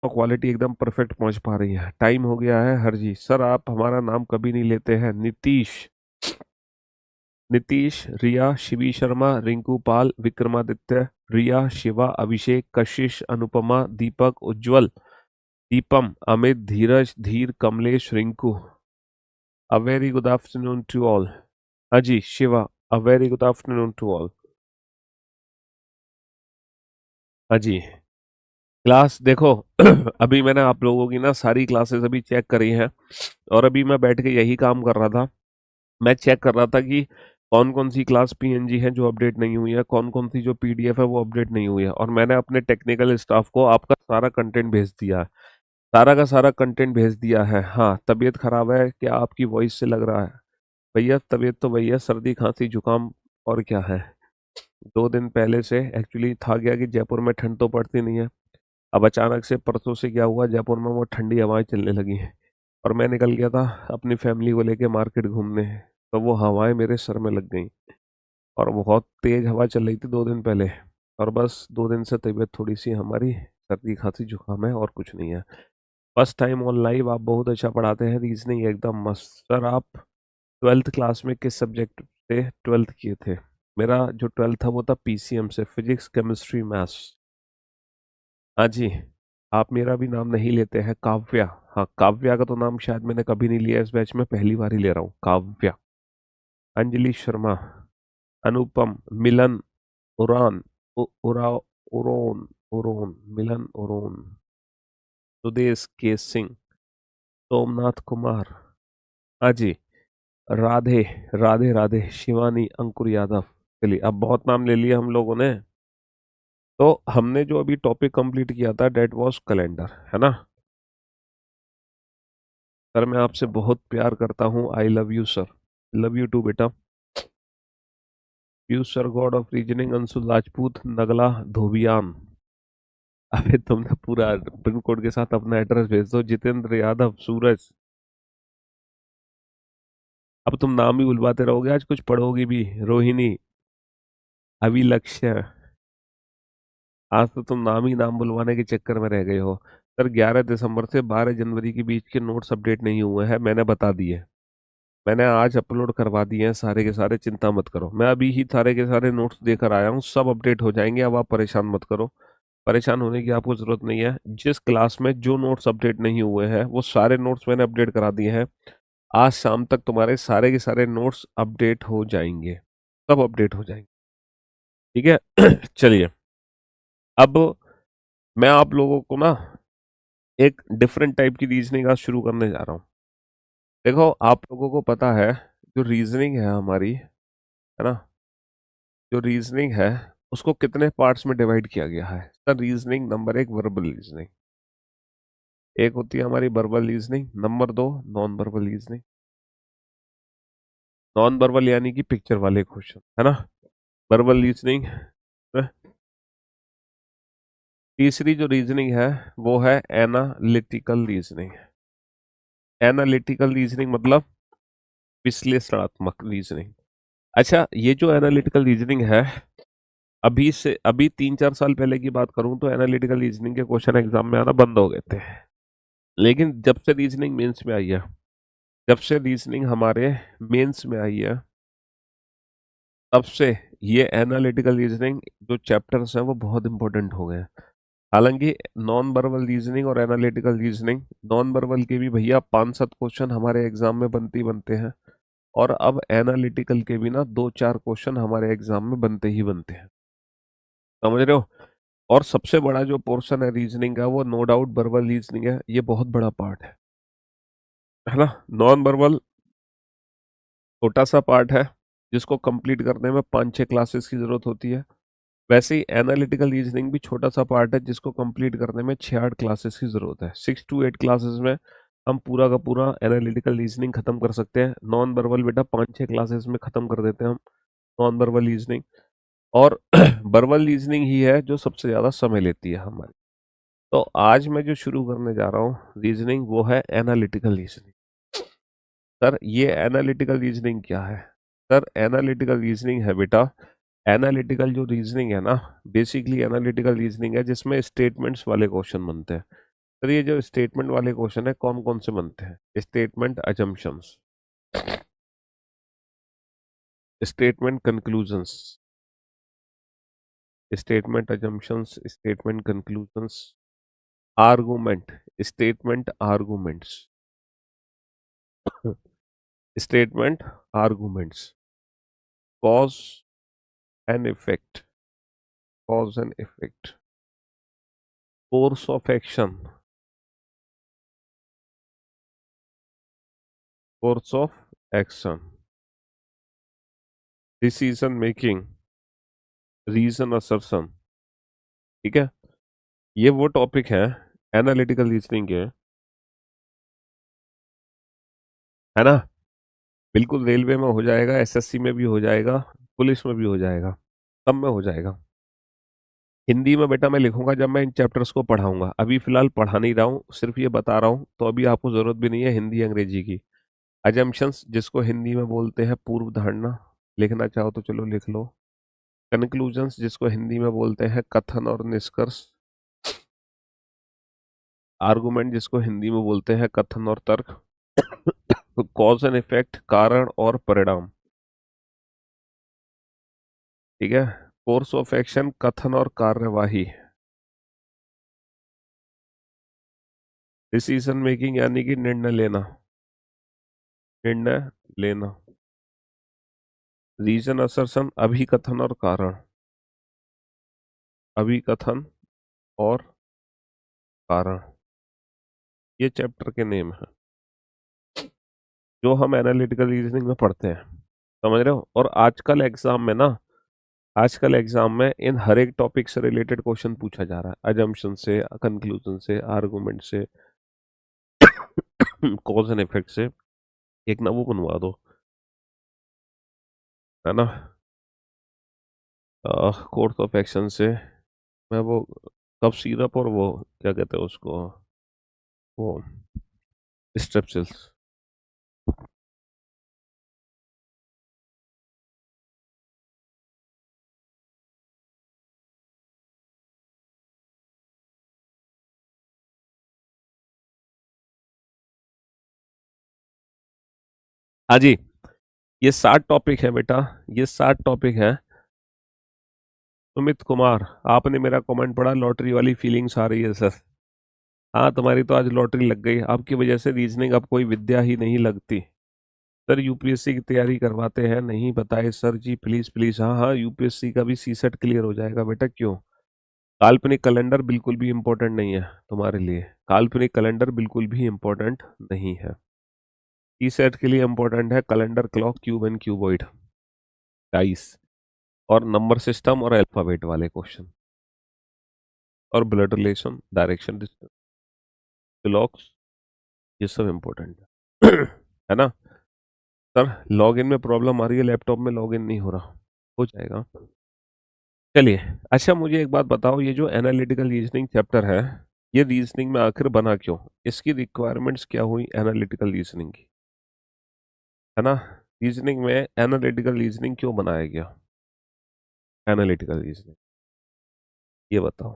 Quality एकदम perfect पहुंच पा रही है। टाइम हो गया है। हर जी सर, आप हमारा नाम कभी नहीं लेते हैं। नीतीश, नीतीश, रिया, शिवी शर्मा, रिंकू पाल, विक्रमादित्य, रिया, शिवा, अभिषेक, कशिश, अनुपमा, दीपक, उज्जवल, Deepam, Amit, Dheeraj, Dheer, Kamlesh, Rinku. A very good afternoon to all. हाँ जी Shiva, a very good afternoon to all. हाँ जी, क्लास देखो अभी मैंने आप लोगों की ना सारी क्लासेस अभी चेक करी हैं, और अभी मैं बैठ के यही काम कर रहा था। मैं चेक कर रहा था कि कौन कौन सी क्लास पीएनजी है जो अपडेट नहीं हुई है, कौन कौन सी जो पीडीएफ है वो अपडेट नहीं हुई है, और मैंने अपने टेक्निकल स्टाफ को आपका सारा कंटेंट भेज दिया है। सारा का सारा कंटेंट भेज दिया है। हाँ, तबीयत खराब है क्या आपकी वॉइस से लग रहा है? भैया तबीयत तो भैया सर्दी खांसी जुकाम, और क्या है। 2 दिन पहले से एक्चुअली था गया कि जयपुर में ठंड तो पड़ती नहीं है। अब अचानक से परसों से क्या हुआ, जयपुर में वो ठंडी हवाएं चलने लगी हैं, और मैं निकल गया था अपनी फैमिली को लेके मार्केट घूमने। तो वो हवाएं मेरे सर में लग गई, और बहुत तेज हवा चल रही थी 2 दिन पहले। और बस 2 दिन से तबीयत थोड़ी सी हमारी सर्दी खांसी जुकाम है, और कुछ नहीं है। First time on live. आप बहुत अच्छा पढ़ाते हैं, रीजनिंग एकदम मस्त। सर आप 12th क्लास में किस सब्जेक्ट से 12th किए थे? मेरा जो 12th था वो था पीसीएम से, फिजिक्स केमिस्ट्री मैथ्स। हाँ जी, आप मेरा भी नाम नहीं लेते हैं। काव्या, हाँ काव्या का तो नाम शायद मैंने कभी नहीं लिया इस बैच में, पहली बार ही ले रहा हूँ। काव्या, अंजलि शर्मा, अनुपम, मिलन, उरान, उरा, उरोन, उरोन, मिलन, उरोन, सुदेश के सिंह, सोमनाथ कुमार। हाँ जी, राधे, राधे राधे, शिवानी, अंकुर यादव। चलिए अब बहुत नाम ले लिए हम लोगों ने। तो हमने जो अभी टॉपिक कंप्लीट किया था डेट वाज कैलेंडर, है ना? सर मैं आपसे बहुत प्यार करता हूँ। I love you sir. Love you too बेटा। You sir god of reasoning, Anshu Rajput, Nagla Dhobiyan. अबे तुम तो पूरा पिन कोड के साथ अपना एड्रेस भेज दो। जितेंद्र यादव, सूरज। अब तुम नाम ही बुलवाते रहोगे, आज कुछ पढ़ोगी भी। रोहिणी, अभिलक्ष्य। आज तो तुम नाम ही नाम बुलवाने के चक्कर में रह गए हो। सर 11 दिसंबर से 12 जनवरी के बीच के नोट्स अपडेट नहीं हुए हैं, मैंने बता दिए। मैंने आज अपलोड करवा दिए हैं सारे के सारे, चिंता मत करो। मैं अभी ही सारे के सारे नोट्स देकर आया हूँ, सब अपडेट हो जाएंगे। अब आप परेशान मत करो। परेशान होने की आपको जरूरत नहीं है। जिस क्लास में जो नोट्स अपडेट नहीं हुए हैं वो सारे नोट्स मैंने अपडेट करा दिए हैं। आज शाम तक तुम्हारे सारे के सारे नोट्स अपडेट हो जाएंगे, सब अपडेट हो जाएंगे। ठीक है चलिए, अब मैं आप लोगों को ना एक डिफरेंट टाइप की रीजनिंग आज शुरू करने जा रहा हूँ। देखो आप लोगों को पता है, जो रीजनिंग है हमारी, है ना, जो रीजनिंग है उसको कितने पार्ट्स में डिवाइड किया गया है? Sir reasoning number 1 verbal reasoning, एक होती है हमारी verbal reasoning. Number 2 non verbal reasoning. Non verbal यानी कि पिक्चर वाले क्वेश्चन, है ना। Verbal reasoning. तीसरी जो रीजनिंग है वो है एनालिटिकल रीजनिंग। एनालिटिकल रीजनिंग मतलब विश्लेषणात्मक रीजनिंग। अच्छा, ये जो एनालिटिकल रीजनिंग है, अभी 3-4 साल पहले की बात करूं तो एनालिटिकल रीजनिंग के क्वेश्चन एग्जाम में आना बंद हो गए थे। लेकिन जब से रीजनिंग मेंस में आई है, जब से रीजनिंग हमारे मेंस में आई है, तब से ये एनालिटिकल रीजनिंग जो चैप्टर्स हैं वो बहुत इंपॉर्टेंट हो गए हैं। हालांकि नॉन वर्बल रीजनिंग और एनालिटिकल रीजनिंग, नॉन वर्बल के भी भैया 5-7 क्वेश्चन हमारे एग्जाम में बनते ही बनते हैं, और अब एनालिटिकल के भी ना 2-4 क्वेश्चन हमारे एग्जाम में बनते ही बनते हैं। समझ रहे हो? और सबसे बड़ा जो पोर्शन है रीजनिंग का वो नो डाउट वर्बल रीजनिंग है। ये बहुत बड़ा पार्ट है ना। नॉन वर्बल छोटा सा पार्ट है जिसको कंप्लीट करने में 5-6 क्लासेस की जरूरत होती है। वैसे ही एनालिटिकल रीजनिंग भी छोटा सा पार्ट है जिसको कंप्लीट करने में 6-8 क्लासेस की जरूरत है। 6 to 8 क्लासेस में हम पूरा का पूरा एनालिटिकल रीजनिंग खत्म कर सकते हैं। नॉन वर्बल बेटा 5-6 क्लासेस में खत्म कर देते हैं हम नॉन वर्बल रीजनिंग। और वर्बल रीजनिंग ही है जो सबसे ज्यादा समय लेती है हमारी। तो आज मैं जो शुरू करने जा रहा हूँ रीजनिंग वो है एनालिटिकल रीजनिंग। सर ये एनालिटिकल रीजनिंग क्या है? सर एनालिटिकल रीजनिंग है बेटा, एनालिटिकल जो रीजनिंग है ना, बेसिकली एनालिटिकल रीजनिंग है जिसमें स्टेटमेंट्स वाले क्वेश्चन बनते हैं। सर ये जो स्टेटमेंट वाले क्वेश्चन है कौन कौन से बनते हैं? Statement assumptions, statement conclusions, statement assumptions, statement conclusions, argument, statement arguments, statement arguments, cause and effect, cause and effect, course of action, course of action, decision making, reason assertion। ठीक है, ये वो टॉपिक है एनालिटिकल रीजनिंग के, है ना? बिल्कुल railway में हो जाएगा, एसएससी में भी हो जाएगा, पुलिस में भी हो जाएगा, सब में हो जाएगा। हिंदी में बेटा मैं लिखूंगा जब मैं इन चैप्टर्स को पढ़ाऊंगा, अभी फिलहाल पढ़ा नहीं रहा हूँ, सिर्फ ये बता रहा हूँ, तो अभी आपको जरूरत भी नहीं है हिंदी अंग्रेजी की। अजम्पशंस जिसको हिंदी में बोलते हैं पूर्व धारणा, लिखना चाहो तो चलो लिख लो। कंक्लूजन्स जिसको हिंदी में बोलते हैं कथन और निष्कर्ष। आर्गुमेंट जिसको हिंदी में बोलते हैं कथन और तर्क। कॉज एंड इफेक्ट कारण और परिणाम। ठीक है, कोर्स ऑफ एक्शन कथन और कार्यवाही। डिसीजन मेकिंग यानी कि निर्णय लेना, निर्णय लेना। रीजन असर्शन अभिकथन और कारण, अभिकथन और कारण। ये चैप्टर के नेम है जो हम एनालिटिकल रीजनिंग में पढ़ते हैं, समझ रहे हो? और आजकल एग्जाम में ना, आजकल एग्जाम में इन हर एक टॉपिक से रिलेटेड क्वेश्चन पूछा जा रहा है, अजम्पशन से, कंक्लूजन से, आर्गुमेंट से, कॉज एंड इफेक्ट से। एक ना वो बनवा दो, है ना, कोर्स ऑफ एक्शन से। मैं वो कफ सिरप और वो क्या कहते हैं उसको, वो स्ट्रेप्सिल्स। हाँ जी, ये 60 टॉपिक है बेटा, ये 60 टॉपिक है। सुमित कुमार, आपने मेरा कमेंट पढ़ा, लॉटरी वाली फीलिंग्स आ रही है सर। हाँ, तुम्हारी तो आज लॉटरी लग गई, आपकी वजह से रीजनिंग अब कोई विद्या ही नहीं लगती। सर यूपीएससी की तैयारी करवाते हैं, नहीं बताए सर जी, प्लीज प्लीज। हाँ हाँ, यूपीएससी का भी सीसेट क्लियर हो जाएगा बेटा, क्यों? काल्पनिक कैलेंडर बिल्कुल भी इम्पोर्टेंट नहीं है तुम्हारे लिए, काल्पनिक कैलेंडर बिल्कुल भी इम्पोर्टेंट नहीं है। सीसेट के लिए इम्पोर्टेंट है calendar, clock, cube and cuboid, dice, और नंबर सिस्टम और अल्फाबेट वाले क्वेश्चन, और blood relation, direction, distance, clocks, ये सब इम्पोर्टेंट है। है ना? सर लॉगिन में प्रॉब्लम आ रही है, लैपटॉप में लॉगिन नहीं हो रहा, हो जाएगा। चलिए, अच्छा मुझे एक बात बताओ, ये जो एनालिटिकल रीजनिंग चैप्टर है, ये रीजनिंग में आखिर बना क्यों? इसकी रिक्वायरमेंट्स क्या हुई एनालिटिकल रीजनिंग की, है ना? रीजनिंग में एनालिटिकल रीजनिंग क्यों बनाया गया? एनालिटिकल रीजनिंग, ये बताओ।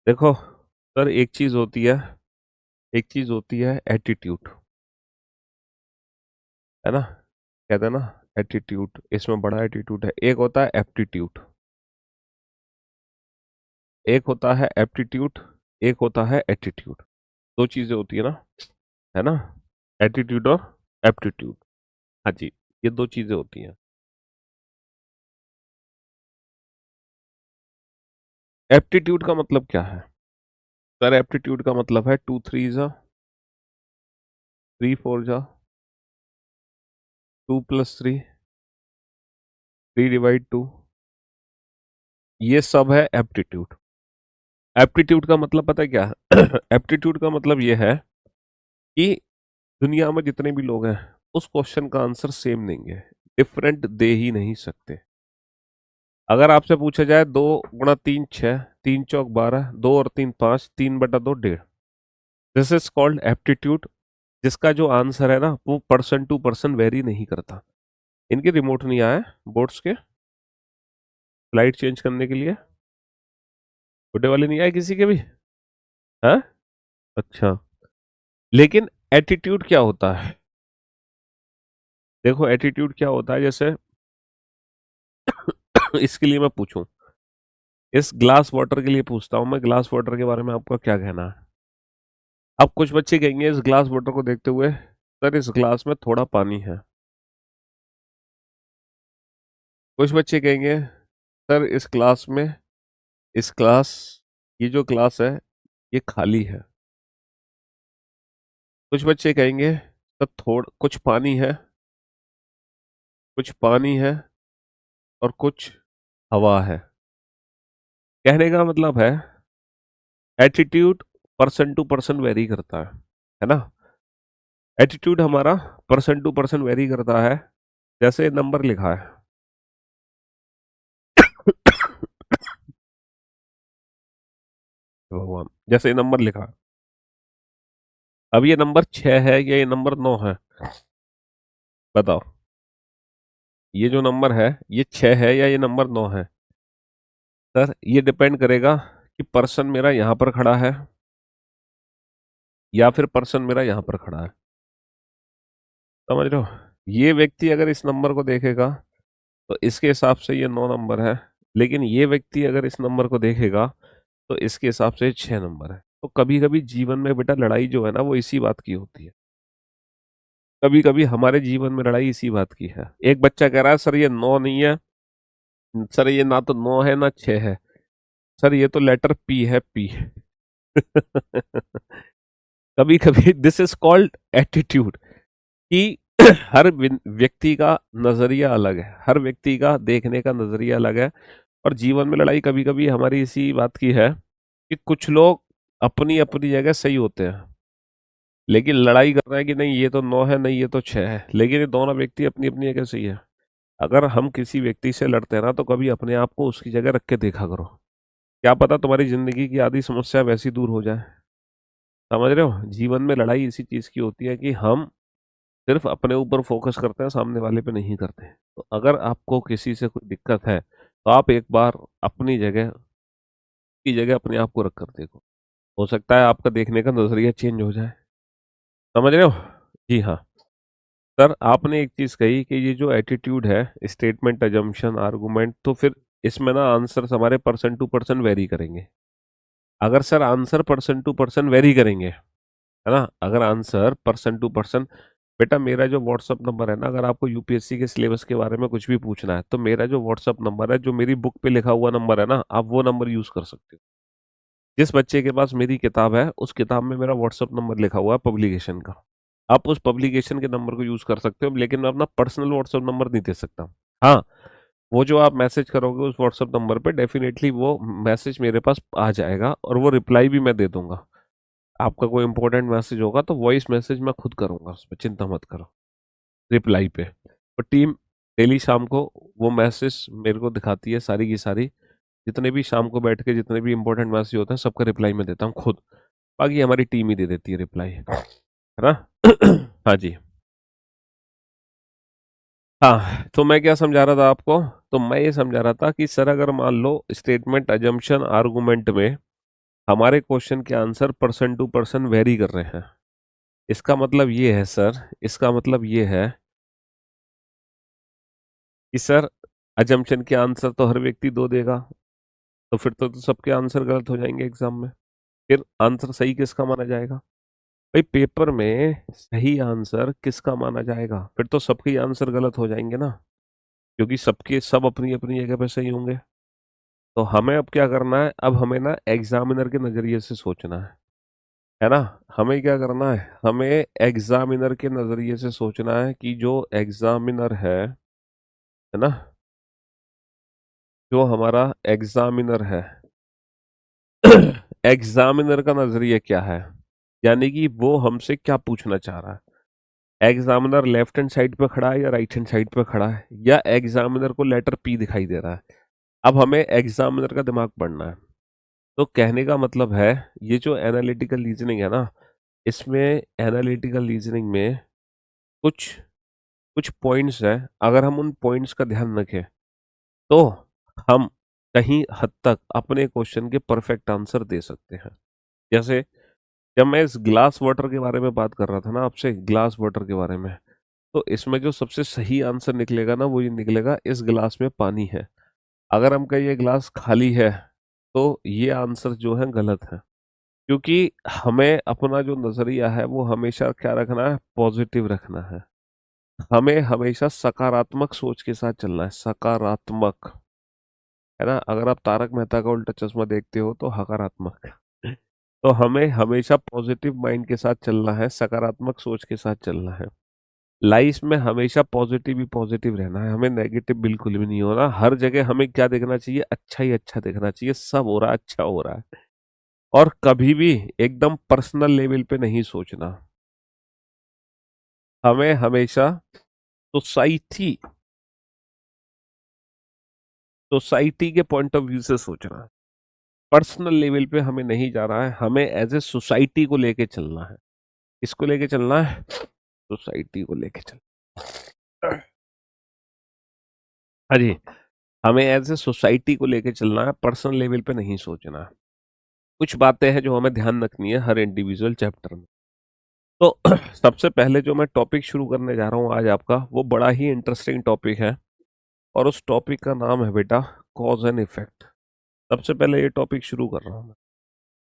देखो सर, एक चीज होती है, एक चीज होती है एटीट्यूड, है ना, कहते हैं ना एटीट्यूड, इसमें बड़ा एटीट्यूड है। एक होता है एप्टीट्यूड, एक होता है एप्टीट्यूड, एक होता है एटीट्यूड। दो चीजें होती है ना, है ना, एटीट्यूड और एप्टीट्यूड। हाँ जी, ये दो चीजें होती हैं। एप्टीट्यूड का मतलब क्या है? सर एप्टीट्यूड का मतलब है 2 3 जा, 3 4 जा, 2 + 3, 3/2, ये सब है एप्टीट्यूड। एप्टीट्यूड का मतलब पता है क्या है? एप्टीट्यूड का मतलब ये है कि दुनिया में जितने भी लोग हैं उस क्वेश्चन का आंसर सेम देंगे, डिफरेंट दे ही नहीं सकते। अगर आपसे पूछा जाए 2 × 3 = 6, 3 × 4 = 12, 2 और 3 = 5, 3/2 1.5, दिस इज कॉल्ड एप्टीट्यूड, जिसका जो आंसर है ना वो पर्सन टू पर्सन वेरी नहीं करता। इनके रिमोट नहीं आया बोर्ड्स के लाइट चेंज करने के लिए, छोटे वाले नहीं आए किसी के भी? हाँ, अच्छा, लेकिन एटीट्यूड क्या होता है? देखो एटीट्यूड क्या होता है, जैसे इसके लिए मैं पूछूं, इस ग्लास वाटर के लिए पूछता हूं मैं, ग्लास वाटर के बारे में आपका क्या कहना है? अब कुछ बच्चे कहेंगे इस ग्लास वाटर को देखते हुए, सर इस ग्लास में थोड़ा पानी है। कुछ बच्चे कहेंगे सर इस ग्लास में, इस ग्लास, ये जो ग्लास है ये खाली है। कुछ बच्चे कहेंगे सर थोड़ा कुछ पानी है, कुछ पानी है और कुछ हवा है। कहने का मतलब है attitude person to person vary करता है ना? एटीट्यूड हमारा पर्सन टू पर्सन वेरी करता है। जैसे नंबर लिखा है भगवान, जैसे नंबर लिखा है, अब ये नंबर 6 है या ये नंबर 9 है? बताओ, ये जो नंबर है ये 6 है या ये नंबर 9 है? सर ये डिपेंड करेगा कि पर्सन मेरा यहाँ पर खड़ा है या फिर पर्सन मेरा यहाँ पर खड़ा है। समझ रहे हो? ये व्यक्ति अगर इस नंबर को देखेगा तो इसके हिसाब से ये 9 नंबर है, लेकिन ये व्यक्ति अगर इस नंबर को देखेगा तो इसके हिसाब से 6 नंबर है। तो कभी कभी जीवन में बेटा लड़ाई जो है ना वो इसी बात की होती है। कभी कभी हमारे जीवन में लड़ाई इसी बात की है। एक बच्चा कह रहा है सर ये 9 नहीं है, सर ये ना तो 9 है ना 6 है, सर ये तो लेटर पी है, पी। कभी कभी दिस इज कॉल्ड एटीट्यूड, कि हर व्यक्ति का नजरिया अलग है, हर व्यक्ति का देखने का नजरिया अलग है। और जीवन में लड़ाई कभी कभी हमारी इसी बात की है कि कुछ लोग अपनी अपनी जगह सही होते हैं, लेकिन लड़ाई कर रहे हैं कि नहीं ये तो 9 है, नहीं ये तो 6 है, लेकिन ये दोनों व्यक्ति अपनी अपनी जगह सही है। अगर हम किसी व्यक्ति से लड़ते हैं ना तो कभी अपने आप को उसकी जगह रख के देखा करो, क्या पता तुम्हारी जिंदगी की आधी समस्या वैसी दूर हो जाए। समझ रहे हो? जीवन में लड़ाई इसी चीज की होती है कि हम सिर्फ अपने ऊपर फोकस करते हैं, सामने वाले पे नहीं करते। तो अगर आपको किसी से कोई दिक्कत है तो आप एक बार अपनी जगह की जगह अपने आप को रख कर देखो, हो सकता है आपका देखने का नजरिया चेंज हो जाए। समझ रहे हो? जी हाँ। सर आपने एक चीज कही कि ये जो एटीट्यूड है, स्टेटमेंट, अजम्पशन, आर्गुमेंट, तो फिर इसमें ना आंसर्स हमारे पर्सन टू पर्सन वेरी करेंगे। अगर sir answer person to person vary करेंगे, है ना, अगर आंसर पर्सन टू पर्सन, बेटा मेरा जो व्हाट्सअप नंबर है ना, अगर आपको यूपीएससी के सिलेबस के बारे में कुछ भी पूछना है तो मेरा जो व्हाट्सअप नंबर है, जो मेरी बुक पे लिखा हुआ नंबर है ना, आप वो नंबर यूज कर सकते हो। जिस बच्चे के पास मेरी किताब है उस किताब में मेरा व्हाट्सअप नंबर लिखा हुआ है पब्लिकेशन का, आप उस पब्लिकेशन के नंबर को यूज कर सकते हो, लेकिन मैं अपना पर्सनल व्हाट्सअप नंबर नहीं दे सकता। हाँ, वो जो आप मैसेज करोगे उस व्हाट्सअप नंबर पे, डेफिनेटली वो मैसेज मेरे पास आ जाएगा और वो रिप्लाई भी मैं दे दूंगा। आपका कोई इंपॉर्टेंट मैसेज होगा तो वॉइस मैसेज मैं खुद करूंगा, उस पर चिंता मत करो, रिप्लाई पे। और टीम डेली शाम को वो मैसेज मेरे को दिखाती है, सारी की सारी, जितने भी शाम को बैठ के जितने भी इंपॉर्टेंट मैसेज होते हैं सबका रिप्लाई मैं देता हूँ खुद। बाकी हमारी टीम ही दे देती है रिप्लाई, है ना? हाँ जी। हाँ, तो मैं क्या समझा रहा था आपको? तो मैं ये समझा रहा था कि सर अगर मान लो स्टेटमेंट, अजम्पशन, आर्गुमेंट में हमारे क्वेश्चन के answer person to person vary कर रहे हैं, इसका मतलब ये है सर, इसका मतलब ये है कि सर अजम्पशन के आंसर तो हर व्यक्ति दो देगा, तो फिर तो सबके आंसर गलत हो जाएंगे एग्जाम में। फिर आंसर सही किसका माना जाएगा? भाई पेपर में सही आंसर किसका माना जाएगा? फिर तो सबके आंसर गलत हो जाएंगे ना, क्योंकि सबके सब अपनी अपनी जगह पे सही होंगे। तो हमें अब क्या करना है? अब हमें ना एग्जामिनर के नजरिए से सोचना है ना? हमें क्या करना है? हमें एग्जामिनर के नजरिए से सोचना है कि जो एग्जामिनर है ना, जो हमारा एग्जामिनर है, एग्जामिनर का नजरिया क्या है, यानी कि वो हमसे क्या पूछना चाह रहा है। एग्जामिनर लेफ्ट हैंड साइड पे खड़ा है या राइट हैंड साइड पे खड़ा है, या एग्जामिनर को लेटर पी दिखाई दे रहा है। अब हमें एग्जामिनर का दिमाग पढ़ना है। तो कहने का मतलब है, ये जो एनालिटिकल रीजनिंग है ना, इसमें एनालिटिकल रीजनिंग में कुछ कुछ पॉइंट्स हैं, अगर हम उन पॉइंट्स का ध्यान रखें तो हम कहीं हद तक अपने क्वेश्चन के परफेक्ट आंसर दे सकते हैं। जैसे जब मैं इस ग्लास वाटर के बारे में बात कर रहा था ना आपसे, ग्लास वाटर के बारे में, तो इसमें जो सबसे सही आंसर निकलेगा ना वो ये निकलेगा, इस गिलास में पानी है। अगर हम कहें ये गिलास खाली है, तो ये आंसर जो है गलत है। क्योंकि हमें अपना जो नजरिया है वो हमेशा क्या रखना है, पॉजिटिव रखना है। हमें हमेशा सकारात्मक सोच के साथ चलना है, सकारात्मक, है ना। अगर आप तारक मेहता का उल्टा चश्मा देखते हो तो हकारात्मक। तो हमें हमेशा पॉजिटिव माइंड के साथ चलना है, सकारात्मक सोच के साथ चलना है। लाइफ में हमेशा पॉजिटिव ही पॉजिटिव रहना है, हमें नेगेटिव बिल्कुल भी नहीं होना। हर जगह हमें क्या देखना चाहिए, अच्छा ही अच्छा देखना चाहिए, सब हो रहा है अच्छा हो रहा है। और कभी भी एकदम पर्सनल लेवल पे नहीं सोचना। हमें हमेशा सोसाइटी सोसाइटी के पॉइंट ऑफ व्यू से सोचना है। पर्सनल लेवल पे हमें नहीं जा रहा है, हमें एज ए सोसाइटी को लेके चलना है। किसको लेके चलना है, सोसाइटी को लेके चलना है। हाँ जी, हमें एज ए सोसाइटी को लेके चलना है, पर्सनल लेवल पे नहीं सोचना है। कुछ बातें हैं जो हमें ध्यान रखनी है हर इंडिविजुअल चैप्टर में। तो सबसे पहले जो मैं टॉपिक शुरू करने जा रहा हूँ आज आपका, वो बड़ा ही इंटरेस्टिंग टॉपिक है। और उस टॉपिक का नाम है बेटा कॉज एंड इफेक्ट। सबसे पहले ये टॉपिक शुरू कर रहा हूँ मैं,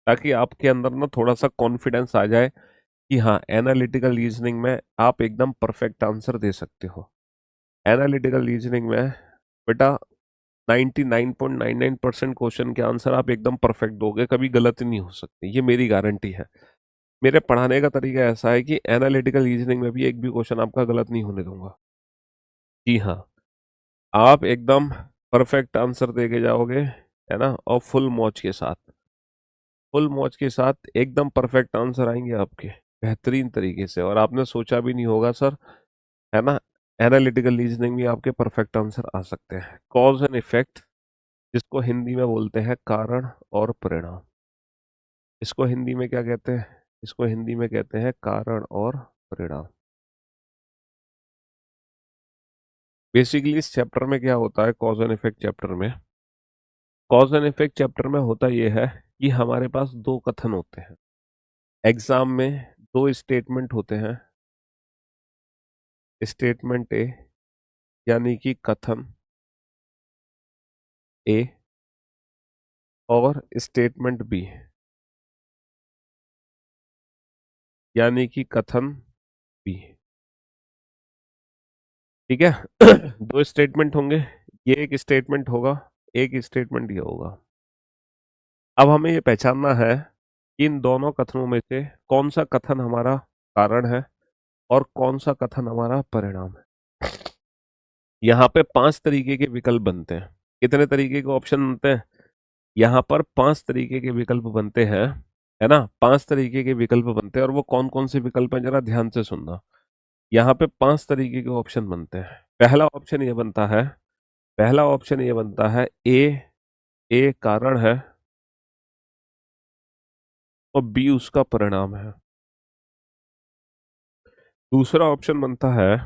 ताकि आपके अंदर ना थोड़ा सा कॉन्फिडेंस आ जाए कि हाँ, एनालिटिकल रीजनिंग में आप एकदम परफेक्ट आंसर दे सकते हो। एनालिटिकल रीजनिंग में बेटा 99.99% क्वेश्चन के आंसर आप एकदम परफेक्ट दोगे, कभी गलत नहीं हो सकती, ये मेरी गारंटी है। मेरे पढ़ाने का तरीका ऐसा है कि एनालिटिकल रीजनिंग में भी एक भी क्वेश्चन आपका गलत नहीं होने दूंगा। जी हाँ, आप एकदम परफेक्ट आंसर दे के जाओगे, है ना। और फुल मौज के साथ एकदम परफेक्ट आंसर आएंगे आपके, बेहतरीन तरीके से, और आपने सोचा भी नहीं होगा सर, है ना। एनालिटिकल रीजनिंग में आपके परफेक्ट आंसर आ सकते हैं। कॉज एंड इफेक्ट, जिसको हिंदी में बोलते हैं कारण और परिणाम। इसको हिंदी में क्या कहते हैं, इसको हिंदी में कहते हैं कारण और परिणाम। बेसिकली इस चैप्टर में क्या होता है, कॉज एंड इफेक्ट चैप्टर में, कॉज एंड इफेक्ट चैप्टर में होता यह है कि हमारे पास दो कथन होते हैं। एग्जाम में दो स्टेटमेंट होते हैं। स्टेटमेंट ए यानी कि कथन ए, और स्टेटमेंट बी यानी कि कथन बी। ठीक है। दो स्टेटमेंट होंगे, ये एक स्टेटमेंट होगा, एक स्टेटमेंट ये होगा। अब हमें ये पहचानना है कि इन दोनों कथनों में से कौन सा कथन हमारा कारण है और कौन सा कथन हमारा परिणाम है। यहाँ पे 5 तरीके के विकल्प बनते हैं। कितने तरीके के ऑप्शन बनते हैं, यहाँ पर 5 तरीके के विकल्प बनते हैं, है ना। 5 तरीके के विकल्प बनते हैं, और वो कौन कौन से विकल्प हैं जरा ध्यान से सुनना। यहाँ पे 5 तरीके के ऑप्शन बनते हैं। पहला ऑप्शन ये बनता है ए कारण है और बी उसका परिणाम है। दूसरा ऑप्शन बनता है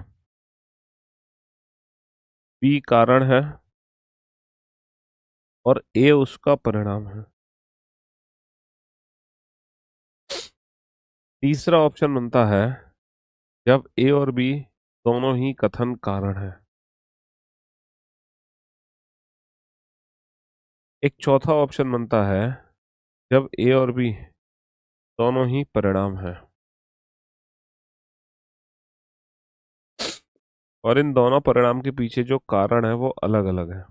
बी कारण है और ए उसका परिणाम है। तीसरा ऑप्शन बनता है जब ए और बी दोनों ही कथन कारण है। एक चौथा ऑप्शन बनता है जब ए और बी दोनों ही परिणाम है। और इन दोनों परिणाम के पीछे जो कारण है वो अलग अलग है।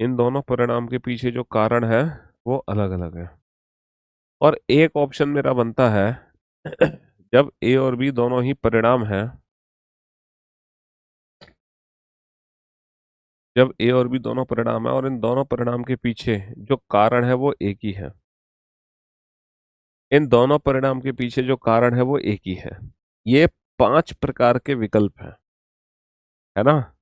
इन दोनों परिणाम के पीछे जो कारण है वो अलग अलग है। और एक ऑप्शन मेरा बनता है जब ए और बी दोनों ही परिणाम है, जब ए और बी दोनों परिणाम है और इन दोनों परिणाम के पीछे जो कारण है वो एक ही है। इन दोनों परिणाम के पीछे जो कारण है वो एक ही है। ये 5 प्रकार के विकल्प हैं, है ना।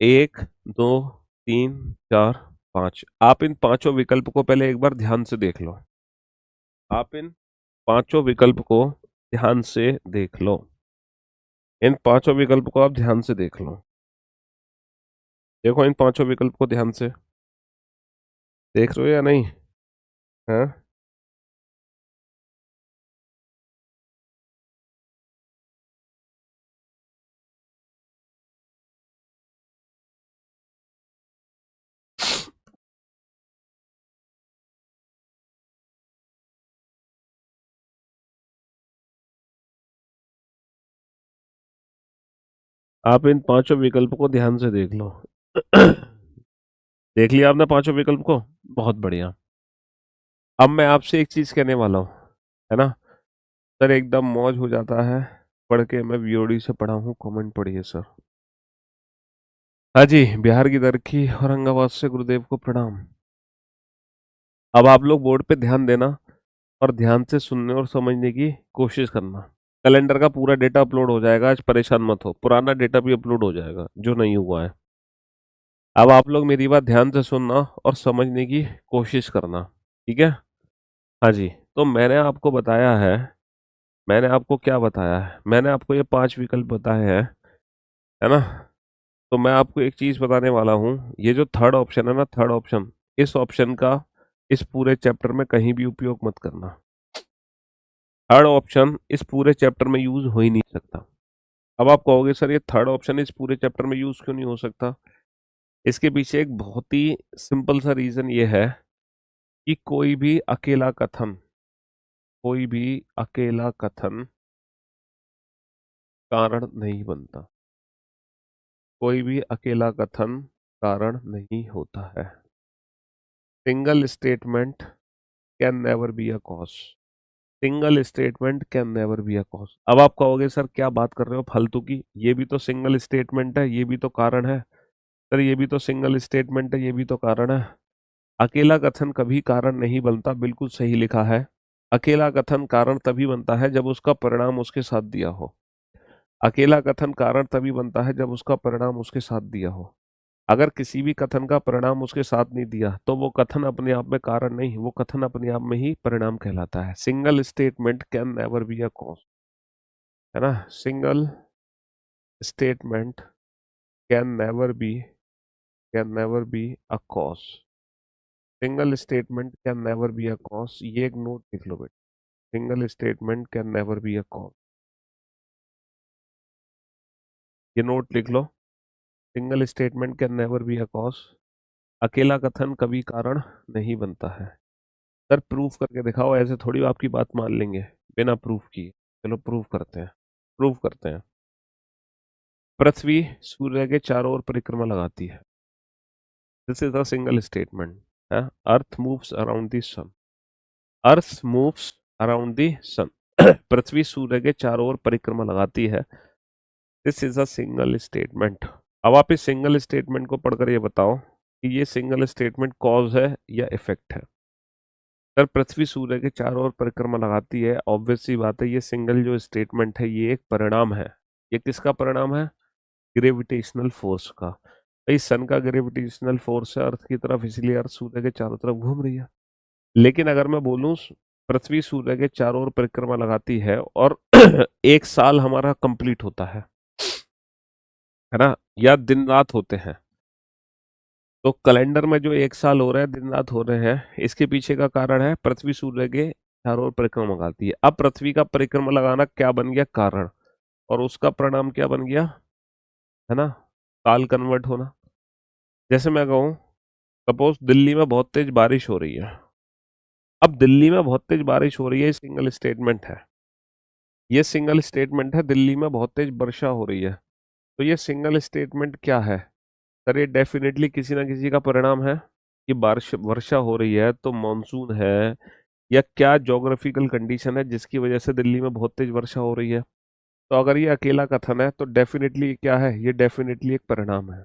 1 2 3 4 5। आप इन पांचों विकल्प को पहले एक बार ध्यान से देख लो। आप इन पांचों विकल्प को ध्यान से देख लो। इन पांचों विकल्प को आप ध्यान से देख लो। देखो इन पांचों विकल्प को ध्यान से देख रहे हो या नहीं, हाँ। आप इन पांचों विकल्प को ध्यान से देख लो। देख लिया आपने पांचों विकल्प को? बहुत बढ़िया। अब मैं आपसे एक चीज कहने वाला हूँ, है ना? सर एकदम मौज हो जाता है पढ़ के, मैं वीओडी से पढ़ा हूँ, कमेंट पढ़िए सर। हाँ जी, बिहार की दरखी औरंगाबाद से गुरुदेव को प्रणाम। अब आप लोग बोर्ड पे ध्यान देना और ध्यान से सुनने और समझने की कोशिश करना। कैलेंडर का पूरा डेटा अपलोड हो जाएगा, आज परेशान मत हो, पुराना डेटा भी अपलोड हो जाएगा जो नहीं हुआ है। अब आप लोग मेरी बात ध्यान से सुनना और समझने की कोशिश करना, ठीक है? हाँ जी। तो मैंने आपको बताया है, मैंने आपको क्या बताया है, मैंने आपको ये पांच विकल्प बताए हैं, है ना? तो मैं आपको एक चीज बताने वाला हूँ, ये जो थर्ड ऑप्शन है ना, थर्ड ऑप्शन, इस ऑप्शन का इस पूरे चैप्टर में कहीं भी उपयोग मत करना। थर्ड ऑप्शन इस पूरे चैप्टर में यूज हो ही नहीं सकता। अब आप कहोगे सर ये थर्ड ऑप्शन इस पूरे चैप्टर में यूज क्यों नहीं हो सकता? इसके पीछे एक बहुत ही सिंपल सा रीजन ये है कि कोई भी अकेला कथन कारण नहीं बनता। कोई भी अकेला कथन कारण नहीं होता है। Single statement can never be a cause. Single statement can never be a cause. अब आप कहोगे सर क्या बात कर रहे हो फालतू की, ये भी तो सिंगल स्टेटमेंट है, ये भी तो कारण है। सर ये भी तो सिंगल स्टेटमेंट है, ये भी तो कारण है। अकेला कथन कभी कारण नहीं बनता, बिल्कुल सही लिखा है। अकेला कथन कारण तभी बनता है जब उसका परिणाम उसके साथ दिया हो। अकेला कथन कारण तभी बनता है जब उसका परिणाम उसके साथ दिया हो। अगर किसी भी कथन का परिणाम उसके साथ नहीं दिया तो वो कथन अपने आप में कारण नहीं, वो कथन अपने आप में ही परिणाम कहलाता है। Single statement can never be a cause, है ना? Single statement can never be, can never be a cause. Single statement can never be a cause, ये एक नोट लिख लो बेटा। Single statement can never be a cause, ये note लिख लो। Single statement can never be a cause. अकेला कथन कभी कारण नहीं बनता है। सर प्रूफ करके दिखाओ, ऐसे थोड़ी आपकी बात मान लेंगे बिना प्रूफ किए। चलो प्रूफ करते हैं, प्रूफ करते हैं। पृथ्वी सूर्य के चारों ओर परिक्रमा लगाती है। This is a single statement है। Earth moves around the sun. Earth moves around the sun. पृथ्वी सूर्य के चारों ओर परिक्रमा लगाती है। This is a single statement. अब आप इस सिंगल स्टेटमेंट को पढ़कर ये बताओ कि ये सिंगल स्टेटमेंट कॉज है या इफेक्ट है। सर पृथ्वी सूर्य के चारों ओर परिक्रमा लगाती है, ऑब्वियस सी बात है, ये सिंगल जो स्टेटमेंट है ये एक परिणाम है। ये किसका परिणाम है? ग्रेविटेशनल फोर्स का। भाई सन का ग्रेविटेशनल फोर्स है अर्थ की तरफ, इसलिए अर्थ सूर्य के चारों तरफ घूम रही है। लेकिन अगर मैं बोलूं पृथ्वी सूर्य के चारों ओर परिक्रमा लगाती है और एक साल हमारा कंप्लीट होता है ना, या दिन रात होते हैं, तो कैलेंडर में जो एक साल हो रहा है, दिन रात हो रहे हैं, इसके पीछे का कारण है पृथ्वी सूर्य के चारों ओर परिक्रमा लगाती है। अब पृथ्वी का परिक्रमा लगाना क्या बन गया? कारण। और उसका परिणाम क्या बन गया? है ना, काल कन्वर्ट होना। जैसे मैं कहूँ, सपोज दिल्ली में बहुत तेज बारिश हो रही है। अब दिल्ली में बहुत तेज बारिश हो रही है, ये सिंगल स्टेटमेंट है। ये सिंगल स्टेटमेंट है, दिल्ली में बहुत तेज वर्षा हो रही है। तो ये सिंगल स्टेटमेंट क्या है? सर ये डेफिनेटली किसी ना किसी का परिणाम है कि बारिश वर्षा हो रही है, तो मानसून है या क्या ज्योग्राफिकल कंडीशन है जिसकी वजह से दिल्ली में बहुत तेज वर्षा हो रही है। तो अगर ये अकेला कथन है तो डेफिनेटली क्या है? ये डेफिनेटली एक परिणाम है।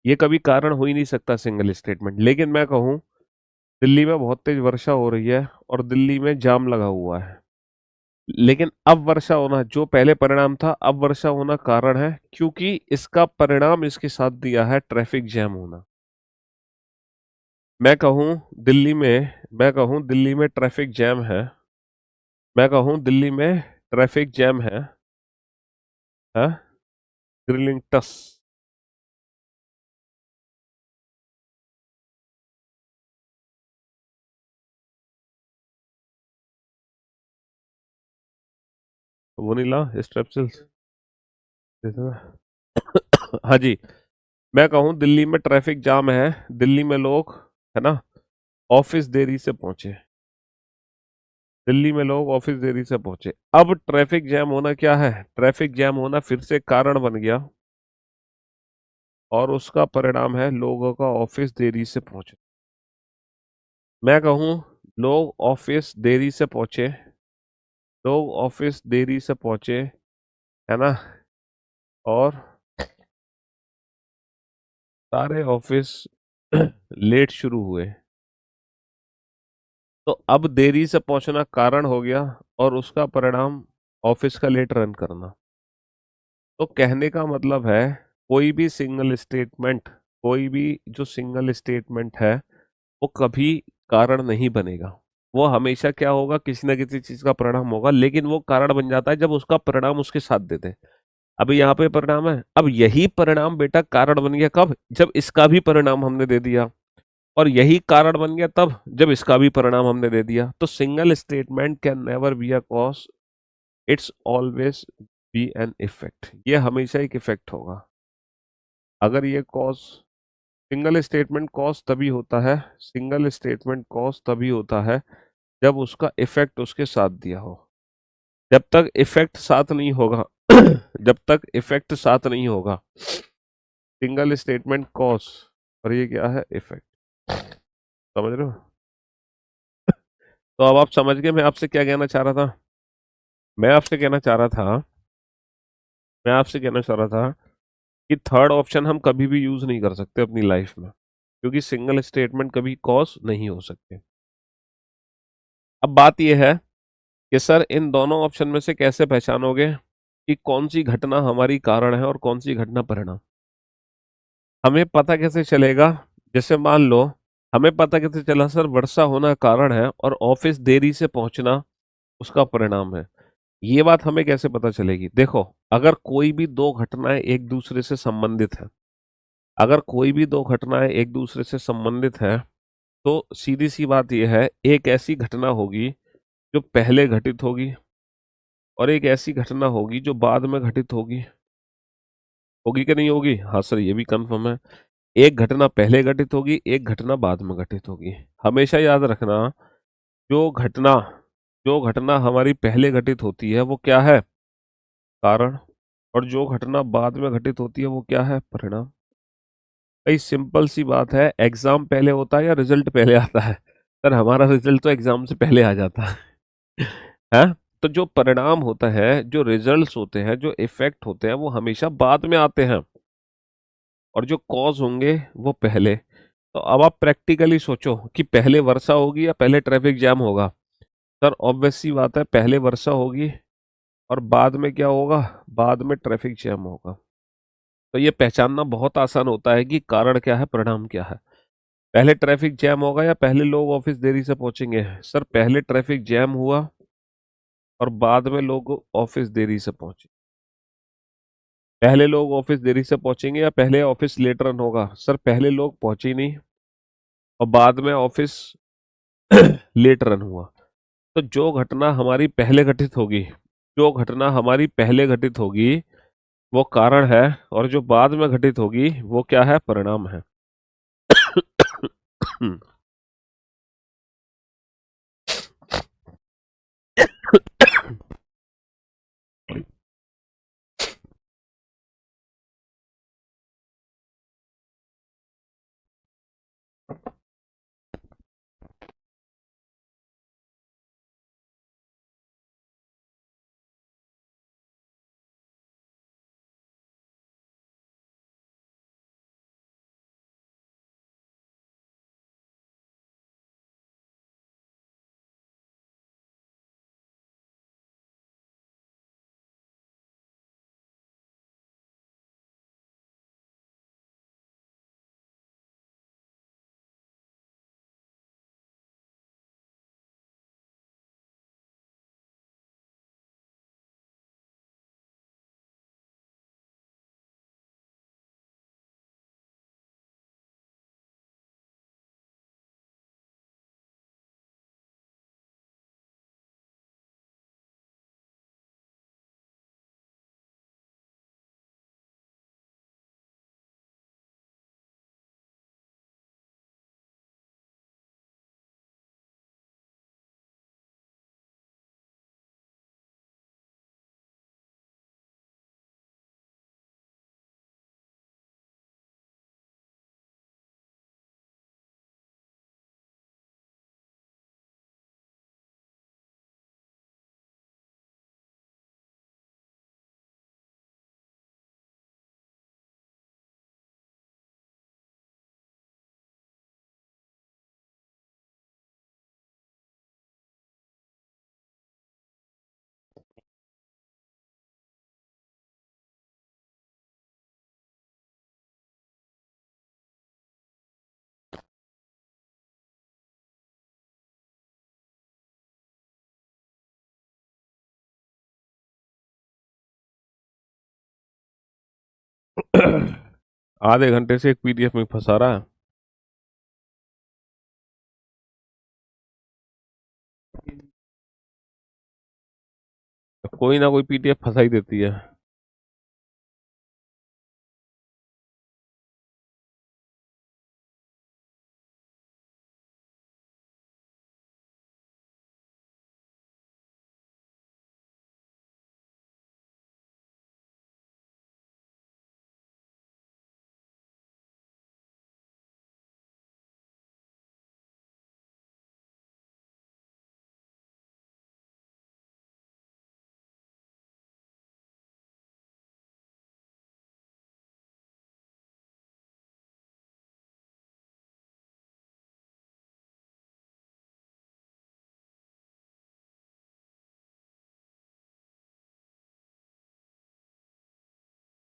ये कभी कारण हो ही नहीं सकता सिंगल स्टेटमेंट। लेकिन मैं कहूँ दिल्ली में बहुत तेज वर्षा हो रही है और दिल्ली में जाम लगा हुआ है, लेकिन अब वर्षा होना जो पहले परिणाम था, अब वर्षा होना कारण है, क्योंकि इसका परिणाम इसके साथ दिया है ट्रैफिक जैम होना। मैं कहूँ मैं कहूँ दिल्ली में ट्रैफिक जैम है, मैं कहूँ दिल्ली में ट्रैफिक जैम है ग्रिलिंग टस। Vanilla Strepsils. हाँ जी। मैं कहूँ दिल्ली में ट्रैफिक जाम है, दिल्ली में लोग, है ना, ऑफिस देरी से पहुंचे। दिल्ली में लोग ऑफिस देरी से पहुंचे। अब ट्रैफिक जैम होना क्या है? ट्रैफिक जैम होना फिर से कारण बन गया और उसका परिणाम है लोगों का ऑफिस देरी से पहुंचे। मैं कहूँ लोग ऑफिस देरी से पहुंचे, लोग ऑफिस देरी से पहुंचे, है ना, और सारे ऑफिस लेट शुरू हुए। तो अब देरी से पहुंचना कारण हो गया और उसका परिणाम ऑफिस का लेट रन करना। तो कहने का मतलब है कोई भी सिंगल स्टेटमेंट, कोई भी जो सिंगल स्टेटमेंट है वो कभी कारण नहीं बनेगा। वो हमेशा क्या होगा, किसी ना किसी चीज का परिणाम होगा, लेकिन वो कारण बन जाता है जब उसका परिणाम उसके साथ देते हैं। अभी यहाँ पे परिणाम है, अब यही परिणाम बेटा कारण बन गया कब? जब इसका भी परिणाम हमने दे दिया, और यही कारण बन गया तब जब इसका भी परिणाम हमने दे दिया। तो single statement can never be a cause, it's always be an effect. ये हमेशा एक इफेक्ट होगा। अगर ये कॉज, सिंगल स्टेटमेंट कॉज तभी होता है, सिंगल स्टेटमेंट कॉज तभी होता है जब उसका इफेक्ट उसके साथ दिया हो। जब तक इफेक्ट साथ नहीं होगा जब तक इफेक्ट साथ नहीं होगा, सिंगल स्टेटमेंट कॉज और ये क्या है, इफेक्ट। समझ रहे हो? तो अब आप समझ गए मैं आपसे क्या कहना चाह रहा था। मैं आपसे कहना चाह रहा था मैं आपसे कहना चाह रहा था कि थर्ड ऑप्शन हम कभी भी यूज नहीं कर सकते अपनी लाइफ में, क्योंकि सिंगल स्टेटमेंट कभी कॉज नहीं हो सकते। अब बात यह है कि सर इन दोनों ऑप्शन में से कैसे पहचानोगे कि कौन सी घटना हमारी कारण है और कौन सी घटना परिणाम? हमें पता कैसे चलेगा? जैसे मान लो, हमें पता कैसे चला सर वर्षा होना कारण है और ऑफिस देरी से पहुंचना उसका परिणाम है? ये बात हमें कैसे पता चलेगी? देखो, अगर कोई भी दो घटनाएं एक दूसरे से संबंधित है, अगर कोई भी दो घटनाएं एक दूसरे से संबंधित है, तो सीधी सी बात यह है, एक ऐसी घटना होगी जो पहले घटित होगी और एक ऐसी घटना होगी जो बाद में घटित होगी। होगी कि नहीं होगी? हाँ सर, ये भी कंफर्म है। एक घटना पहले घटित होगी, एक घटना बाद में घटित होगी। हमेशा याद रखना, जो घटना जो घटना हमारी पहले घटित होती है वो क्या है, कारण, और जो घटना बाद में घटित होती है वो क्या है, परिणाम। भाई सिंपल सी बात है, एग्जाम पहले होता है या रिजल्ट पहले आता है? सर हमारा रिजल्ट तो एग्जाम से पहले आ जाता है है? तो जो परिणाम होता है, जो रिजल्ट्स होते हैं, जो इफेक्ट होते हैं, वो हमेशा बाद में आते हैं, और जो कॉज होंगे वो पहले। तो अब आप प्रैक्टिकली सोचो कि पहले वर्षा होगी या पहले ट्रैफिक जैम होगा? सर ऑब्वियस सी बात है, पहले वर्षा होगी और बाद में क्या होगा, बाद में ट्रैफिक जैम होगा। तो ये पहचानना बहुत आसान होता है कि कारण क्या है, परिणाम क्या है। पहले ट्रैफिक जैम होगा या पहले लोग ऑफिस देरी से पहुंचेंगे? सर पहले ट्रैफिक जैम हुआ और बाद में लोग ऑफिस देरी से पहुंचे। पहले लोग ऑफिस देरी से पहुंचेंगे या पहले ऑफिस लेट रन होगा? सर पहले लोग पहुंचे ही नहीं और बाद में ऑफिस लेट रन हुआ। तो जो घटना हमारी पहले घटित होगी, जो घटना हमारी पहले घटित होगी वो कारण है, और जो बाद में घटित होगी वो क्या है, परिणाम है। आधे घंटे से एक पीडीएफ में फंसा रहा है। कोई ना कोई पीडीएफ फंसा ही देती है।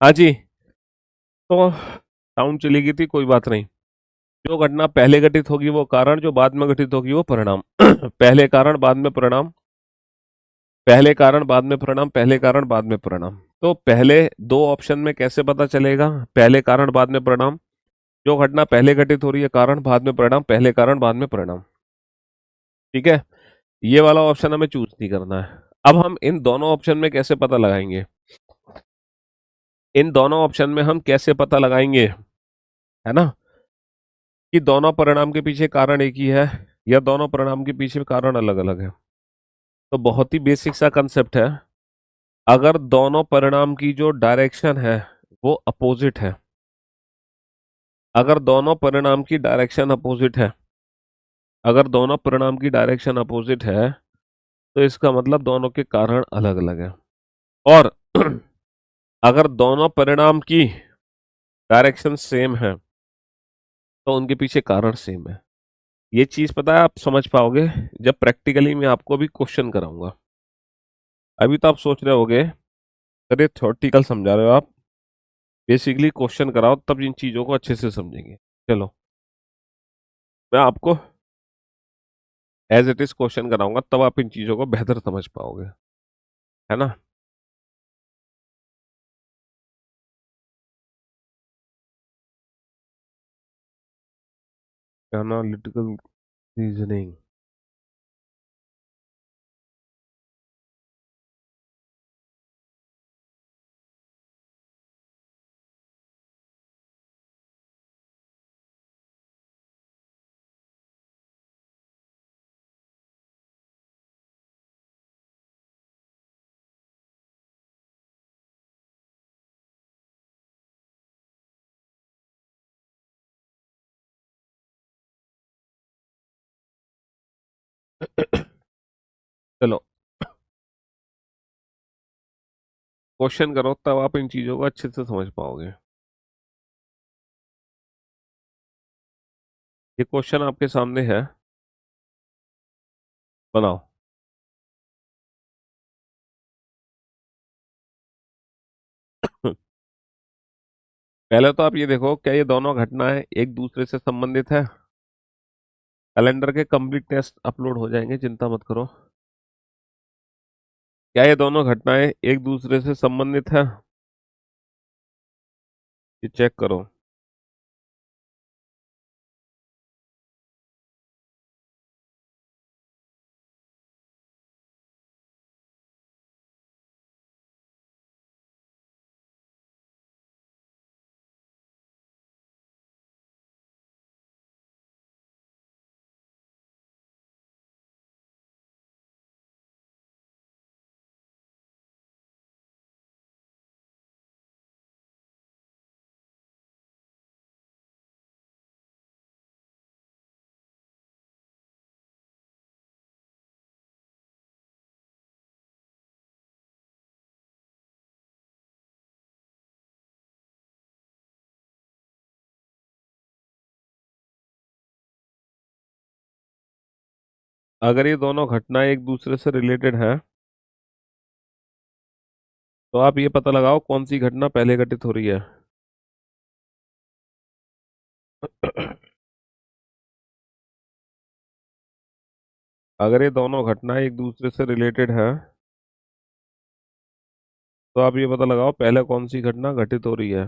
हाँ जी। तो साउंड चली गई थी, कोई बात नहीं। जो घटना पहले घटित होगी वो कारण, जो बाद में घटित होगी वो परिणाम। पहले कारण बाद में परिणाम, पहले कारण बाद में परिणाम, पहले कारण बाद में परिणाम। तो पहले दो ऑप्शन में कैसे पता चलेगा पहले कारण बाद में परिणाम? जो घटना पहले घटित हो रही है कारण, बाद में परिणाम, पहले कारण बाद में परिणाम। ठीक है, ये वाला ऑप्शन हमें चूज नहीं करना है। अब हम इन दोनों ऑप्शन में कैसे पता लगाएंगे? इन दोनों ऑप्शन में हम कैसे पता लगाएंगे, है ना, कि दोनों परिणाम के पीछे कारण एक ही है या दोनों परिणाम के पीछे कारण अलग अलग है? तो बहुत ही बेसिक सा कंसेप्ट है। अगर दोनों परिणाम की जो डायरेक्शन है वो अपोजिट है, अगर दोनों परिणाम की डायरेक्शन अपोजिट है, अगर दोनों परिणाम की डायरेक्शन अपोजिट है, तो इसका मतलब दोनों के कारण अलग अलग है। और अगर दोनों परिणाम की डायरेक्शन सेम है तो उनके पीछे कारण सेम है। ये चीज पता है आप समझ पाओगे जब प्रैक्टिकली मैं आपको अभी क्वेश्चन कराऊंगा। अभी तो आप सोच रहे होगे अरे थ्योरेटिकल समझा रहे हो आप, बेसिकली क्वेश्चन कराओ तब इन चीजों को अच्छे से समझेंगे। चलो, मैं आपको एज इट इज क्वेश्चन कराऊंगा तब आप इन चीजों को बेहतर समझ पाओगे, है ना। Analytical reasoning. चलो, क्वेश्चन करो तब आप इन चीजों को अच्छे से समझ पाओगे। ये क्वेश्चन आपके सामने है, बनाओ। पहले तो आप ये देखो, क्या ये दोनों घटनाएं एक दूसरे से संबंधित है? कैलेंडर के कंप्लीट टेस्ट अपलोड हो जाएंगे, चिंता मत करो। क्या ये दोनों घटनाएं एक दूसरे से संबंधित है? ये चेक करो। अगर ये दोनों घटनाएं एक दूसरे से रिलेटेड हैं तो आप ये पता लगाओ कौन सी घटना पहले घटित हो रही है। अगर ये दोनों घटनाएं एक दूसरे से रिलेटेड हैं तो आप ये पता लगाओ पहले कौन सी घटना घटित हो रही है।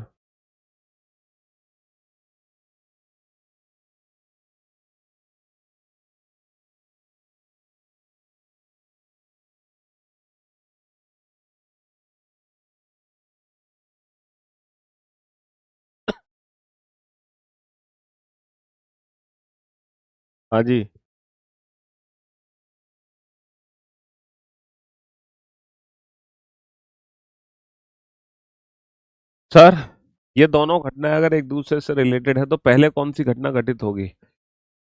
हाँ जी सर, ये दोनों घटनाएं अगर एक दूसरे से रिलेटेड है तो पहले कौन सी घटना घटित होगी?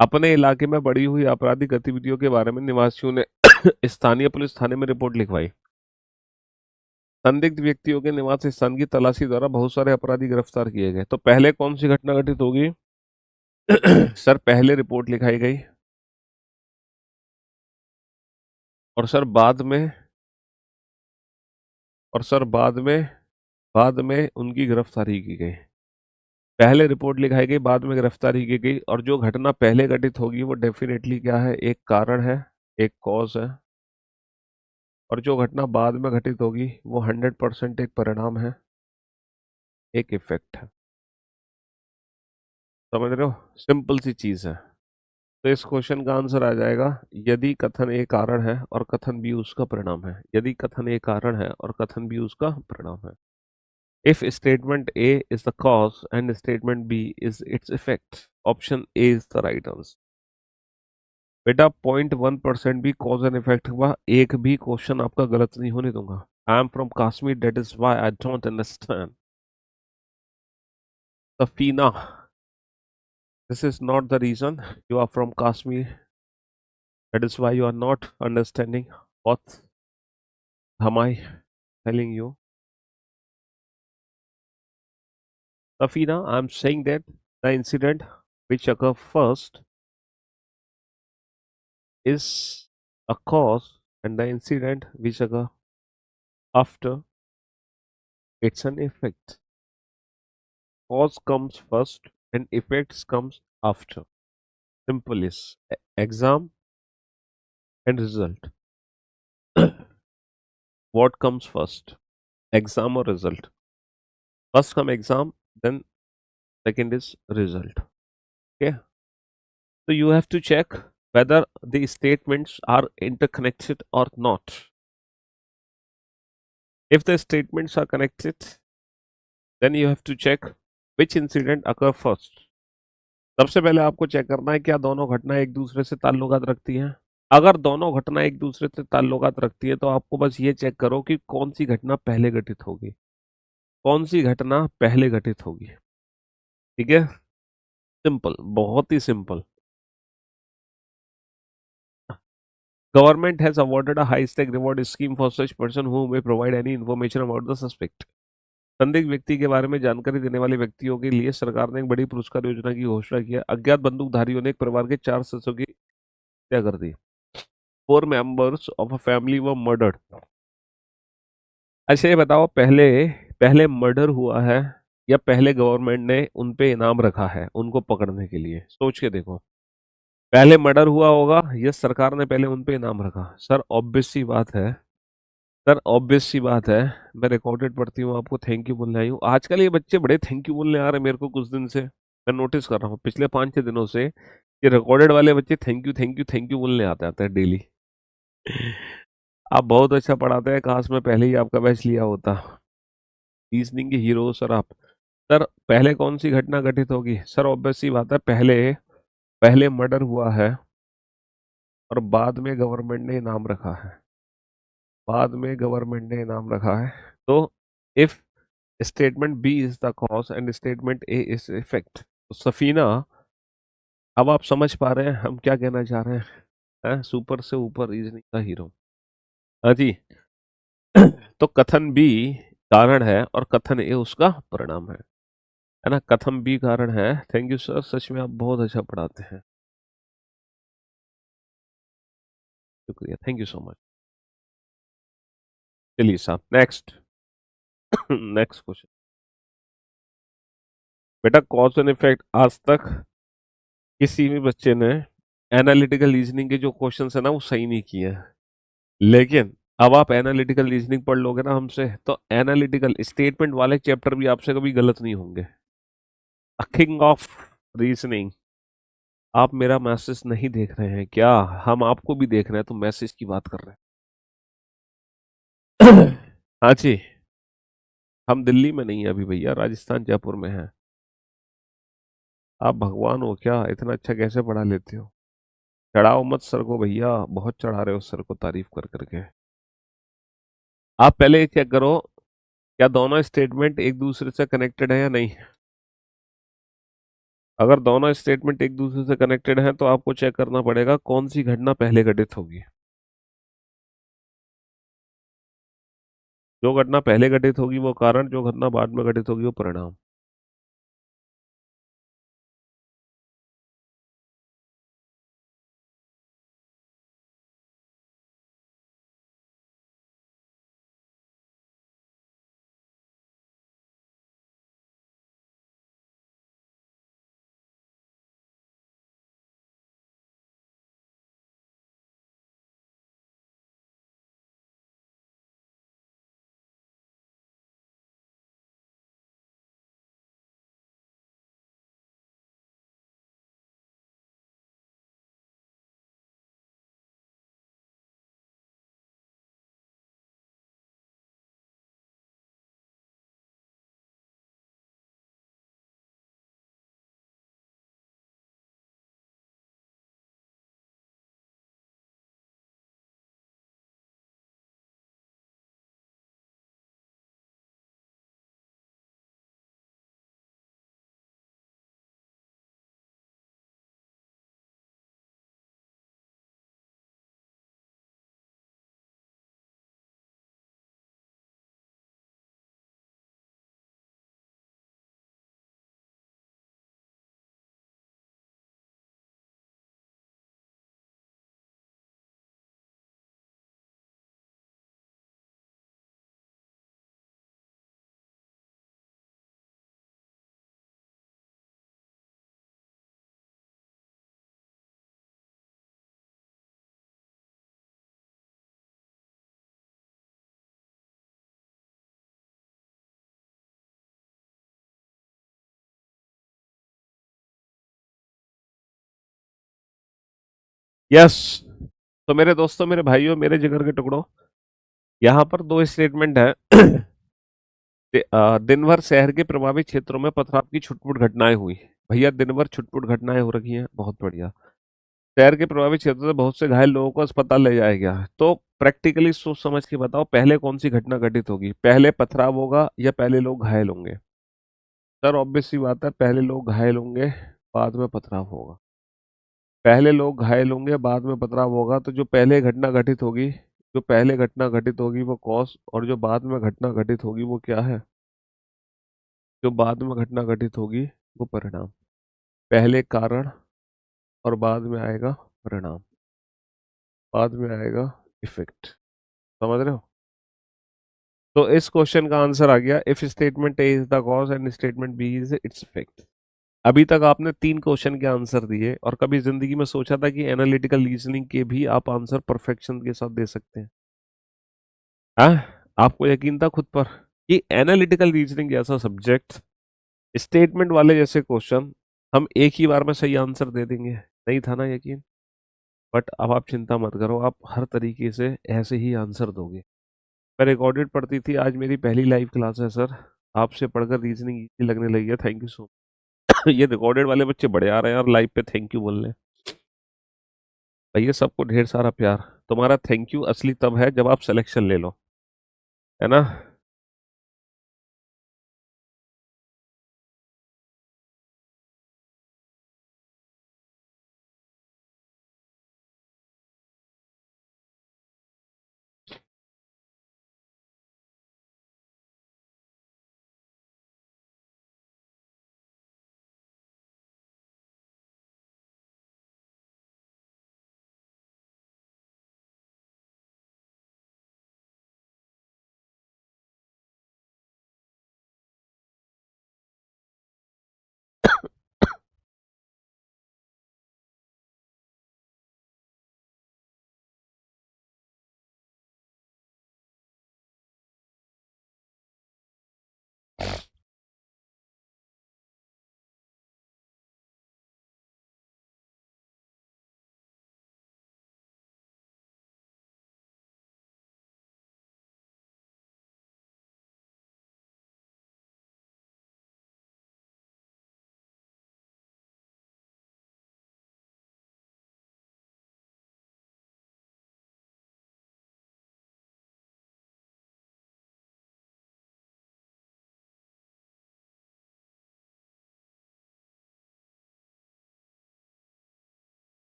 अपने इलाके में बढ़ी हुई आपराधिक गतिविधियों के बारे में निवासियों ने स्थानीय पुलिस थाने में रिपोर्ट लिखवाई। संदिग्ध व्यक्तियों के निवास स्थान की तलाशी द्वारा बहुत सारे अपराधी गिरफ्तार किए गए। तो पहले कौन सी घटना घटित होगी? सर, पहले रिपोर्ट लिखाई गई और सर बाद में और सर बाद में उनकी गिरफ्तारी की गई। पहले रिपोर्ट लिखाई गई, बाद में गिरफ्तारी की गई, और जो घटना पहले घटित होगी वो डेफिनेटली क्या है? एक कारण है, एक कॉज है। और जो घटना बाद में घटित होगी वो 100% एक परिणाम है, एक इफेक्ट है। समझ रहे हो? सिंपल सी चीज है। तो इस क्वेश्चन का आंसर आ जाएगा, यदि कथन ए कारण है और कथन बी उसका परिणाम है। यदि कथन ए कारण है और कथन बी उसका परिणाम है। If statement A is the cause and statement B is its effect, option A is the right answer. बेटा 0.1% भी कॉज एंड इफेक्ट हुआ, एक भी क्वेश्चन आपका गलत नहीं होने दूंगा। I am from Kashmir, that is why I don't understand. Safina, this is not the reason. You are from Kashmir, that is why you are not understanding what am I telling you. Safina, I am saying that the incident which occur first is a cause, and the incident which occur after, it's an effect. Cause comes first and effects comes after. Simple is exam and result. What comes first? Exam or result? First come exam, then second is result. Okay. So you have to check whether the statements are interconnected or not. If the statements are connected, then you have to check which incident occur first. सबसे पहले आपको check करना है क्या दोनों घटनाएं एक दूसरे से ताल्लुकात रखती हैं। अगर दोनों घटनाएं एक दूसरे से ताल्लुकात रखती है तो आपको बस ये चेक करो कि कौन सी घटना पहले घटित होगी, कौन सी घटना पहले घटित होगी। ठीक है, सिंपल, बहुत ही simple. Government has awarded a high stake reward scheme for such person who may provide any information about the suspect. संदिग्ध व्यक्ति के बारे में जानकारी देने वाले व्यक्तियों के लिए सरकार ने एक बड़ी पुरस्कार योजना की घोषणा की है। अज्ञात बंदूकधारियों ने एक परिवार के 4 सदस्यों की हत्या कर दी। 4 members of a family were murdered. अच्छा ये बताओ, पहले पहले मर्डर हुआ है या पहले गवर्नमेंट ने उन पे इनाम रखा है उनको पकड़ने के लिए? सोच के देखो। पहले मर्डर हुआ होगा या सरकार ने पहले उन पे इनाम रखा? सर ऑब्वियस सी बात है, सर ऑब्वियस सी बात है। मैं रिकॉर्डेड पढ़ती हूँ, आपको थैंक यू बोलने आई हूँ। आजकल ये बच्चे बड़े थैंक यू बोलने आ रहे हैं मेरे को कुछ दिन से। मैं नोटिस कर रहा हूँ पिछले 5-6 दिनों से, ये रिकॉर्डेड वाले बच्चे thank you thank you thank you बोलने आते हैं डेली। आप बहुत अच्छा पढ़ाते हैं, काश मैं पहले ही आपका बैच लिया होता। रीजनिंग के हीरो सर आप। सर पहले कौन सी घटना घटित होगी? सर ऑब्वियस सी बात है, पहले पहले मर्डर हुआ है और बाद में गवर्नमेंट ने इनाम रखा है, बाद में गवर्नमेंट ने इनाम रखा है। तो if statement B is the cause and statement A is effect, तो सफीना अब आप समझ पा रहे हैं हम क्या कहना चाह रहे हैं? सुपर से ऊपर रीजनिंग का हीरो। हाँ जी। तो कथन बी कारण है और कथन ए उसका परिणाम है ना? कथन बी कारण है। थैंक यू सर, सच में आप बहुत अच्छा पढ़ाते हैं, शुक्रिया, थैंक यू सो मच। चलिए साहब, नेक्स्ट। Next question. बेटा कॉज एंड इफेक्ट आज तक किसी भी बच्चे ने एनालिटिकल रीजनिंग के जो क्वेश्चन है ना वो सही नहीं किए हैं, लेकिन अब आप एनालिटिकल रीजनिंग पढ़ लोगे ना हमसे तो एनालिटिकल स्टेटमेंट वाले चैप्टर भी आपसे कभी गलत नहीं होंगे। King of reasoning. आप मेरा मैसेज नहीं देख रहे हैं क्या? हम आपको भी देख रहे हैं, तो मैसेज की बात कर रहे हैं। हाँ जी, हम दिल्ली में नहीं है अभी भैया, राजस्थान जयपुर में है। आप भगवान हो क्या? इतना अच्छा कैसे पढ़ा लेते हो? चढ़ाओ मत सर को भैया, बहुत चढ़ा रहे हो सर को तारीफ कर करके। आप पहले ये चेक करो, क्या दोनों स्टेटमेंट एक दूसरे से कनेक्टेड है या नहीं। अगर दोनों स्टेटमेंट एक दूसरे से कनेक्टेड हैं तो आपको चेक करना पड़ेगा कौन सी घटना पहले घटित होगी। जो घटना पहले घटित होगी वो कारण, जो घटना बाद में घटित होगी वो परिणाम। यस। तो मेरे दोस्तों, मेरे भाइयों, मेरे जिगर के टुकड़ों, यहाँ पर दो स्टेटमेंट है। दिन भर शहर के प्रभावित क्षेत्रों में पथराव की छुटपुट घटनाएं हुई। भैया दिन भर छुटपुट घटनाएं हो रखी हैं, बहुत बढ़िया। शहर के प्रभावित क्षेत्रों से बहुत से घायल लोगों को अस्पताल ले जाया गया। तो प्रैक्टिकली सोच समझ के बताओ, पहले कौन सी घटना घटित होगी, पहले पथराव होगा या पहले लोग घायल होंगे। सर ऑब्वियस सी बात है, पहले लोग घायल होंगे, बाद में पथराव होगा। पहले लोग घायल होंगे, बाद में पथराव होगा, तो जो पहले घटना घटित होगी, जो पहले घटना घटित होगी वो कॉज, और जो बाद में घटना घटित होगी वो क्या है, जो बाद में घटना घटित होगी वो परिणाम। पहले कारण और बाद में आएगा परिणाम, बाद में आएगा इफेक्ट। समझ रहे हो। तो इस क्वेश्चन का आंसर आ गया, if statement A is the cause and statement B is its effect. अभी तक आपने 3 क्वेश्चन के आंसर दिए, और कभी जिंदगी में सोचा था कि एनालिटिकल रीजनिंग के भी आप आंसर परफेक्शन के साथ दे सकते हैं। हाँ, आपको यकीन था खुद पर कि एनालिटिकल रीजनिंग जैसा सब्जेक्ट, स्टेटमेंट वाले जैसे क्वेश्चन, हम एक ही बार में सही आंसर दे देंगे। नहीं था ना यकीन। बट अब आप चिंता मत करो, आप हर तरीके से ऐसे ही आंसर दोगे। मैं रिकॉर्डेड पढ़ती थी, आज मेरी पहली लाइव क्लास है सर। आपसे पढ़कर रीजनिंग इजी लगने लगी है, थैंक यू सो मच। ये रिकॉर्डेड वाले बच्चे बड़े आ रहे हैं यार लाइव पे थैंक यू बोलने। भैया सबको ढेर सारा प्यार। तुम्हारा थैंक यू असली तब है जब आप सिलेक्शन ले लो, है ना।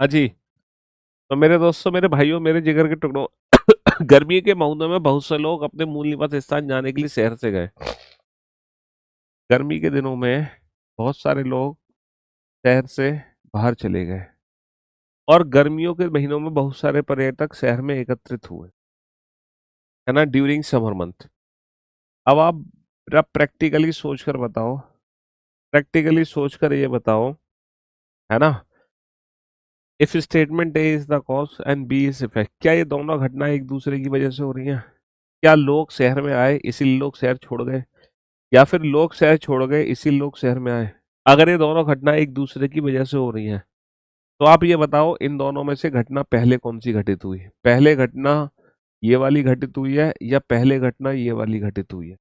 हाँ जी। तो मेरे दोस्तों, मेरे भाइयों, मेरे जिगर के टुकड़ों, गर्मी के महीनों में बहुत से लोग अपने मूल निवास स्थान जाने के लिए शहर से गए। गर्मी के दिनों में बहुत सारे लोग शहर से बाहर चले गए, और गर्मियों के महीनों में बहुत सारे पर्यटक शहर में एकत्रित हुए, है ना, ड्यूरिंग समर मंथ। अब आप जरा प्रैक्टिकली सोचकर बताओ, प्रैक्टिकली सोचकर ये बताओ, है ना, if statement A is the cause and B is effect, क्या ये दोनों घटनाएं एक दूसरे की वजह से हो रही हैं? क्या लोग शहर में आए इसीलिए लोग शहर छोड़ गए, या फिर लोग शहर छोड़ गए इसीलिए लोग शहर में आए? अगर ये दोनों घटनाएं एक दूसरे की वजह से हो रही हैं, तो आप ये बताओ इन दोनों में से घटना पहले कौन सी घटित हुई? पहले घटना ये वाली घटित हुई है, या पहले घटना ये वाली घटित हुई है?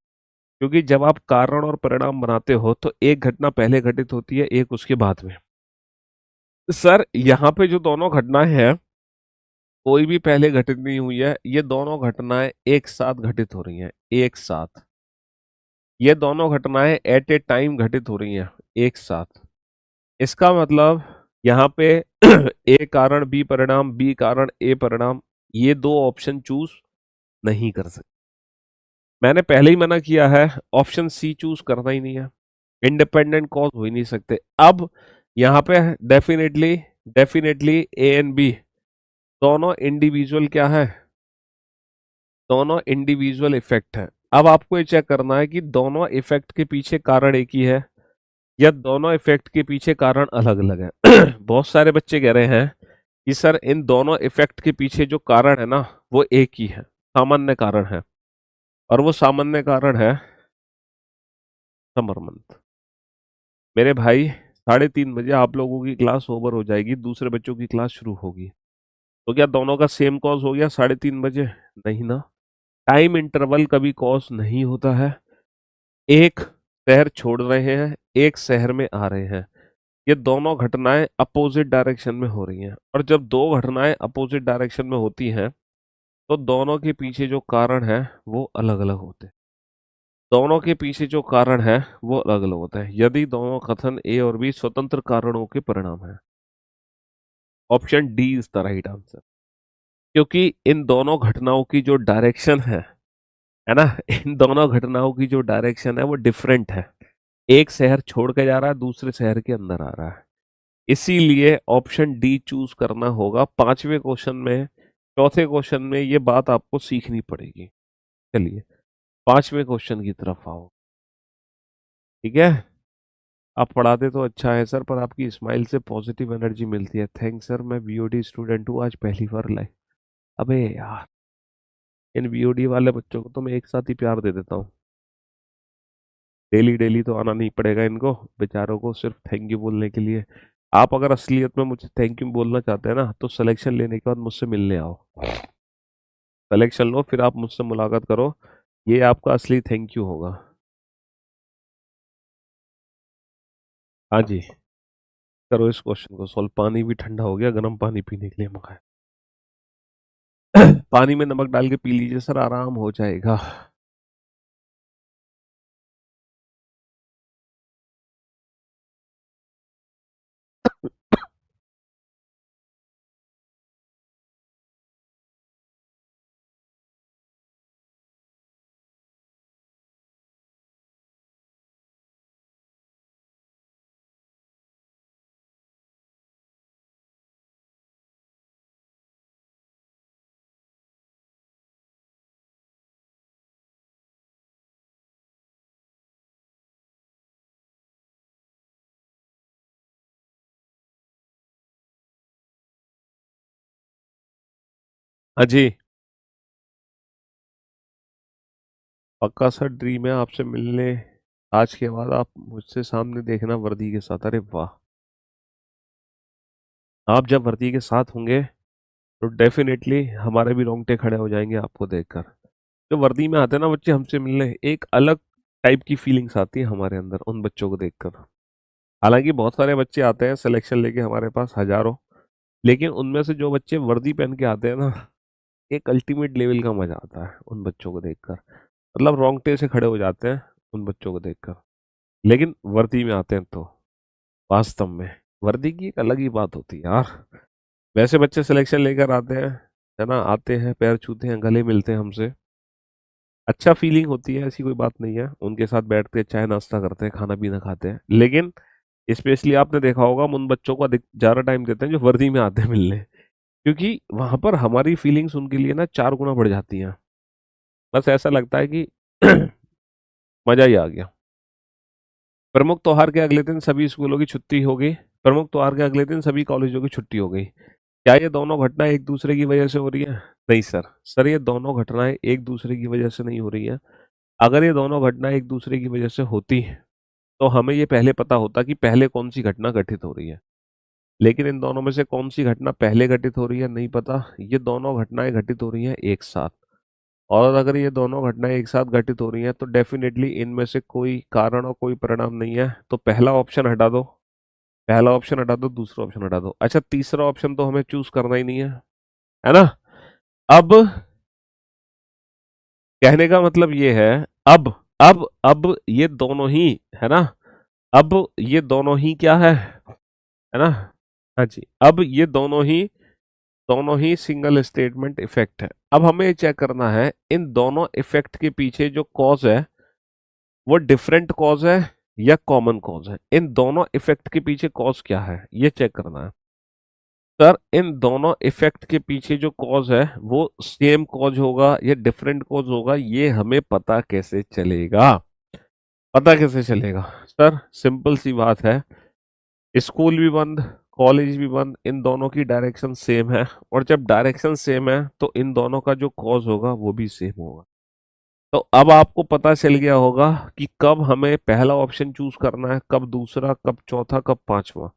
क्योंकि जब आप कारण और परिणाम बनाते हो तो एक घटना पहले घटित होती है, एक उसके बाद में। सर, यहाँ पे जो दोनों घटनाएं हैं, कोई भी पहले घटित नहीं हुई है, ये दोनों घटनाएं एक साथ घटित हो रही हैं, एक साथ। ये दोनों घटनाएं एट ए टाइम घटित हो रही हैं, एक साथ। इसका मतलब यहाँ पे ए कारण बी परिणाम, बी कारण ए परिणाम, ये दो ऑप्शन चूज नहीं कर सकते। मैंने पहले ही मना किया है, ऑप्शन सी चूज करना ही नहीं है, इंडिपेंडेंट कॉज हो ही नहीं सकते। अब यहाँ पे definitely, definitely A and B दोनों इंडिविजुअल क्या है, दोनों इंडिविजुअल इफेक्ट है। अब आपको ये चेक करना है कि दोनों इफेक्ट के पीछे कारण एक ही है, या दोनों इफेक्ट के पीछे कारण अलग अलग है। बहुत सारे बच्चे कह रहे हैं कि सर इन दोनों इफेक्ट के पीछे जो कारण है ना, वो एक ही है, सामान्य कारण है, और वो सामान्य कारण है समर मंथ। मेरे भाई, 3:30 बजे आप लोगों की क्लास ओवर हो जाएगी, दूसरे बच्चों की क्लास शुरू होगी। तो क्या दोनों का सेम कॉज हो गया 3:30 बजे? नहीं ना। टाइम इंटरवल कभी कॉज नहीं होता है। एक शहर छोड़ रहे हैं, एक शहर में आ रहे हैं, ये दोनों घटनाएं अपोजिट डायरेक्शन में हो रही हैं, और जब दो घटनाएं अपोजिट डायरेक्शन में होती हैं तो दोनों के पीछे जो कारण है वो अलग अलग होते हैं। दोनों के पीछे जो कारण है वो अलग अलग होता है, यदि दोनों कथन ए और बी स्वतंत्र कारणों के परिणाम है। Option D is the right answer. क्योंकि इन दोनों घटनाओं की जो डायरेक्शन है ना, इन दोनों घटनाओं की जो डायरेक्शन है वो डिफरेंट है। एक शहर छोड़ के जा रहा है, दूसरे शहर के अंदर आ रहा है। इसीलिए ऑप्शन डी चूज करना होगा 5वें क्वेश्चन में। चौथे क्वेश्चन में ये बात आपको सीखनी पड़ेगी। चलिए 5वें क्वेश्चन की तरफ आओ। ठीक है, आप पढ़ाते तो अच्छा है सर, पर आपकी स्माइल से पॉजिटिव एनर्जी मिलती है। थैंक्स सर, मैं बीओडी स्टूडेंट हूँ, आज पहली बार लाइव। अबे यार, इन बीओडी वाले बच्चों को तो मैं एक साथ ही प्यार दे देता हूँ। डेली डेली तो आना नहीं पड़ेगा इनको बेचारों को, सिर्फ थैंक यू बोलने के लिए। आप अगर असलियत में मुझे थैंक यू बोलना चाहते हैं ना, तो सिलेक्शन लेने के बाद मुझसे मिलने आओ। सिलेक्शन लो, फिर आप मुझसे मुलाकात करो, ये आपका असली थैंक यू होगा। हाँ जी, करो इस क्वेश्चन को सॉल्व। पानी भी ठंडा हो गया, गर्म पानी पीने के लिए मंगाया। पानी में नमक डाल के पी लीजिए सर, आराम हो जाएगा। हाँ जी, पक्का सर, ड्रीम है आपसे मिलने। आज के बाद आप मुझसे सामने देखना वर्दी के साथ। अरे वाह, आप जब वर्दी के साथ होंगे तो डेफिनेटली हमारे भी रोंगटे खड़े हो जाएंगे आपको देखकर। जो वर्दी में आते हैं ना बच्चे हमसे मिलने, एक अलग टाइप की फीलिंग्स आती है हमारे अंदर उन बच्चों को देखकर। हालांकि बहुत सारे बच्चे आते हैं सिलेक्शन लेके हमारे पास, हजारों, लेकिन उनमें से जो बच्चे वर्दी पहन के आते हैं ना, एक अल्टीमेट लेवल का मजा आता है उन बच्चों को देखकर। मतलब रोंगटे से खड़े हो जाते हैं उन बच्चों को देखकर। लेकिन वर्दी में आते हैं तो वास्तव में वर्दी की एक अलग ही बात होती है यार। वैसे बच्चे सिलेक्शन लेकर आते हैं, है ना, आते हैं, पैर छूते हैं, गले मिलते हैं हमसे, अच्छा फीलिंग होती है, ऐसी कोई बात नहीं है, उनके साथ बैठते चाय नाश्ता करते हैं, खाना पीना खाते हैं। लेकिन स्पेशली आपने देखा होगा हम उन बच्चों को अधिक ज्यादा टाइम देते हैं जो वर्दी में आते हैं मिलने, क्योंकि वहां पर हमारी फीलिंग्स उनके लिए ना 4 गुना बढ़ जाती हैं। बस ऐसा लगता है कि मजा ही आ गया। प्रमुख त्योहार के अगले दिन सभी स्कूलों की छुट्टी हो गई। प्रमुख त्योहार के अगले दिन सभी कॉलेजों की छुट्टी हो गई। क्या ये दोनों घटनाएं एक दूसरे की वजह से हो रही है? नहीं सर। सर ये दोनों घटनाएं एक दूसरे की वजह से नहीं हो रही है। अगर ये दोनों घटनाएं एक दूसरे की वजह से होती तो हमें ये पहले पता होता कि पहले कौन सी घटना घटित हो रही है। लेकिन इन दोनों में से कौन सी घटना पहले घटित हो रही है नहीं पता, ये दोनों घटनाएं घटित हो रही हैं एक साथ। और अगर ये दोनों घटनाएं एक साथ घटित हो रही हैं तो डेफिनेटली इनमें से कोई कारण और कोई परिणाम नहीं है, तो पहला ऑप्शन हटा दो। पहला ऑप्शन हटा दो, दूसरा ऑप्शन हटा दो। अच्छा, तीसरा ऑप्शन तो हमें चूज करना ही नहीं है ना। अब कहने का मतलब ये है, अब ये दोनों ही, है ना, अब ये दोनों ही क्या है ना। हाँ जी, अब ये दोनों ही सिंगल स्टेटमेंट इफेक्ट है। अब हमें ये चेक करना है इन दोनों इफेक्ट के पीछे जो कॉज है वो डिफरेंट कॉज है या कॉमन कॉज है। इन दोनों इफेक्ट के पीछे कॉज क्या है ये चेक करना है। सर इन दोनों इफेक्ट के पीछे जो कॉज है वो सेम कॉज होगा या डिफरेंट कॉज होगा, ये हमें पता कैसे चलेगा? पता कैसे चलेगा सर? सिंपल सी बात है, स्कूल भी बंद, कॉलेज भी बंद, इन दोनों की डायरेक्शन सेम है, और जब डायरेक्शन सेम है तो इन दोनों का जो कॉज होगा वो भी सेम होगा। तो अब आपको पता चल गया होगा कि कब हमें पहला ऑप्शन चूज करना है, कब दूसरा, कब चौथा, कब पांचवा।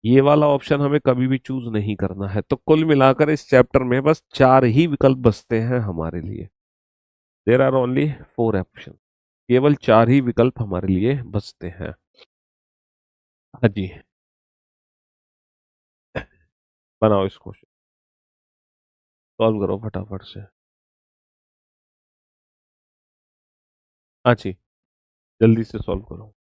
ये वाला ऑप्शन हमें कभी भी चूज नहीं करना है। तो कुल मिलाकर इस चैप्टर में बस 4 ही विकल्प बचते हैं हमारे लिए। There are only 4 option. केवल 4 ही विकल्प हमारे लिए बचते हैं। हाँ जी, बनाओ इसको, सॉल्व करो फटाफट से। हाँ जी, जल्दी से सॉल्व करो।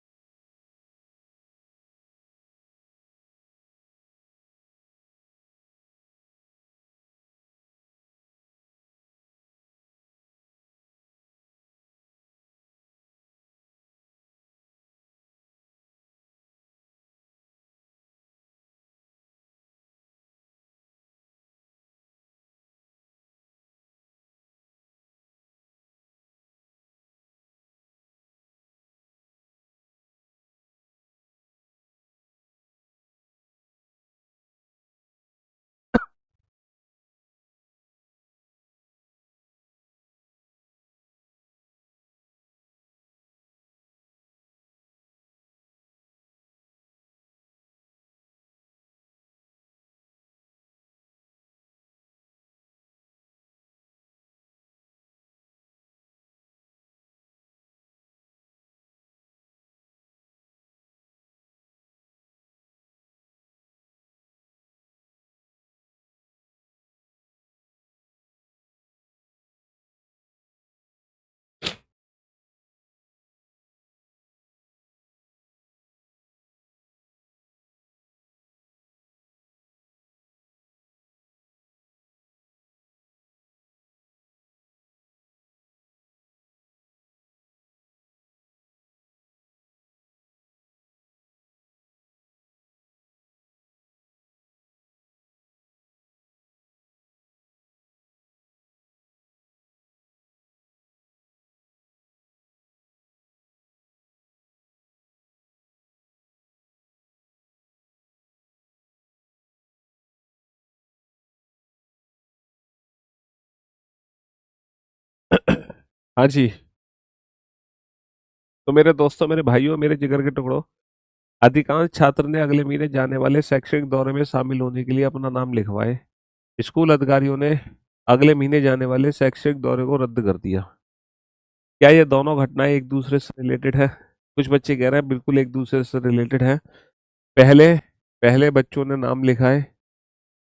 हाँ जी, तो मेरे दोस्तों, मेरे भाइयों, मेरे जिगर के टुकड़ों, अधिकांश छात्र ने अगले महीने जाने वाले शैक्षणिक दौरे में शामिल होने के लिए अपना नाम लिखवाए। स्कूल अधिकारियों ने अगले महीने जाने वाले शैक्षणिक दौरे को रद्द कर दिया। क्या ये दोनों घटनाएं एक दूसरे से रिलेटेड है? कुछ बच्चे कह रहे हैं बिल्कुल एक दूसरे से रिलेटेड है। पहले पहले बच्चों ने नाम लिखाए,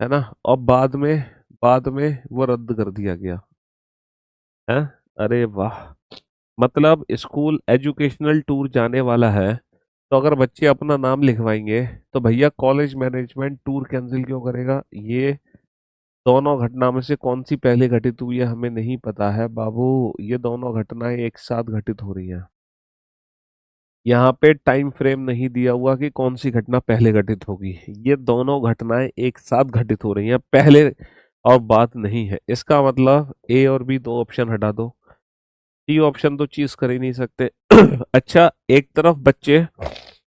है ना, और बाद में वो रद्द कर दिया गया है। अरे वाह, मतलब स्कूल एजुकेशनल टूर जाने वाला है, तो अगर बच्चे अपना नाम लिखवाएंगे तो भैया कॉलेज मैनेजमेंट टूर कैंसिल क्यों करेगा? ये दोनों घटना में से कौन सी पहले घटित हुई है हमें नहीं पता है बाबू। ये दोनों घटनाएं एक साथ घटित हो रही हैं। यहाँ पे टाइम फ्रेम नहीं दिया हुआ कि कौन सी घटना पहले घटित होगी। ये दोनों घटनाएं एक साथ घटित हो रही हैं, पहले और बाद नहीं है। इसका मतलब ए और बी दो ऑप्शन हटा दो, डी ऑप्शन तो चीज कर ही नहीं सकते। अच्छा, एक तरफ बच्चे,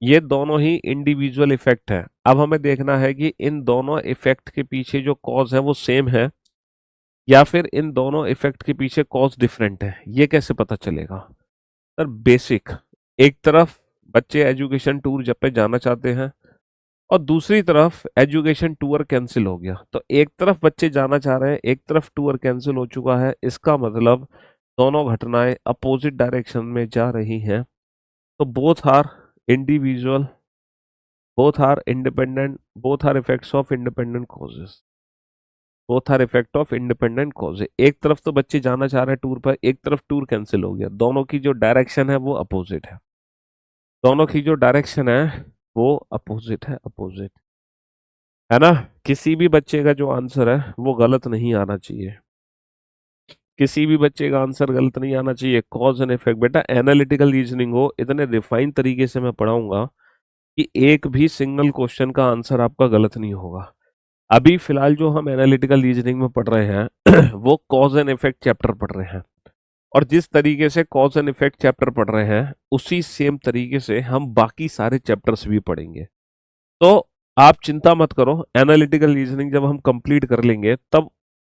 ये दोनों ही इंडिविजुअल इफेक्ट है। अब हमें देखना है कि इन दोनों इफेक्ट के पीछे जो कॉज है वो सेम है या फिर इन दोनों इफेक्ट के पीछे कॉज डिफरेंट है। ये कैसे पता चलेगा सर? बेसिक, एक तरफ बच्चे एजुकेशन टूर जब पे जाना चाहते हैं और दूसरी तरफ एजुकेशन टूर कैंसिल हो गया, तो एक तरफ बच्चे जाना चाह रहे हैं, एक तरफ टूर कैंसिल हो चुका है। इसका मतलब दोनों घटनाएं अपोजिट डायरेक्शन में जा रही हैं। तो both are individual, both are independent, both are effects of independent causes, both are effect of independent causes। एक तरफ तो बच्चे जाना चाह रहे हैं टूर पर, एक तरफ टूर कैंसिल हो गया, दोनों की जो डायरेक्शन है वो अपोजिट है। दोनों की जो डायरेक्शन है वो अपोजिट है, अपोजिट है ना। किसी भी बच्चे का जो आंसर है वो गलत नहीं आना चाहिए, किसी भी बच्चे का आंसर गलत नहीं आना चाहिए। कॉज एंड इफेक्ट बेटा एनालिटिकल रीजनिंग हो, इतने रिफाइन तरीके से मैं पढ़ाऊंगा कि एक भी सिंगल क्वेश्चन का आंसर आपका गलत नहीं होगा। अभी फिलहाल जो हम एनालिटिकल रीजनिंग में पढ़ रहे हैं वो कॉज एंड इफेक्ट चैप्टर पढ़ रहे हैं, और जिस तरीके से कॉज एंड इफेक्ट चैप्टर पढ़ रहे हैं उसी सेम तरीके से हम बाकी सारे चैप्टर्स भी पढ़ेंगे। तो आप चिंता मत करो, एनालिटिकल रीजनिंग जब हम कंप्लीट कर लेंगे तब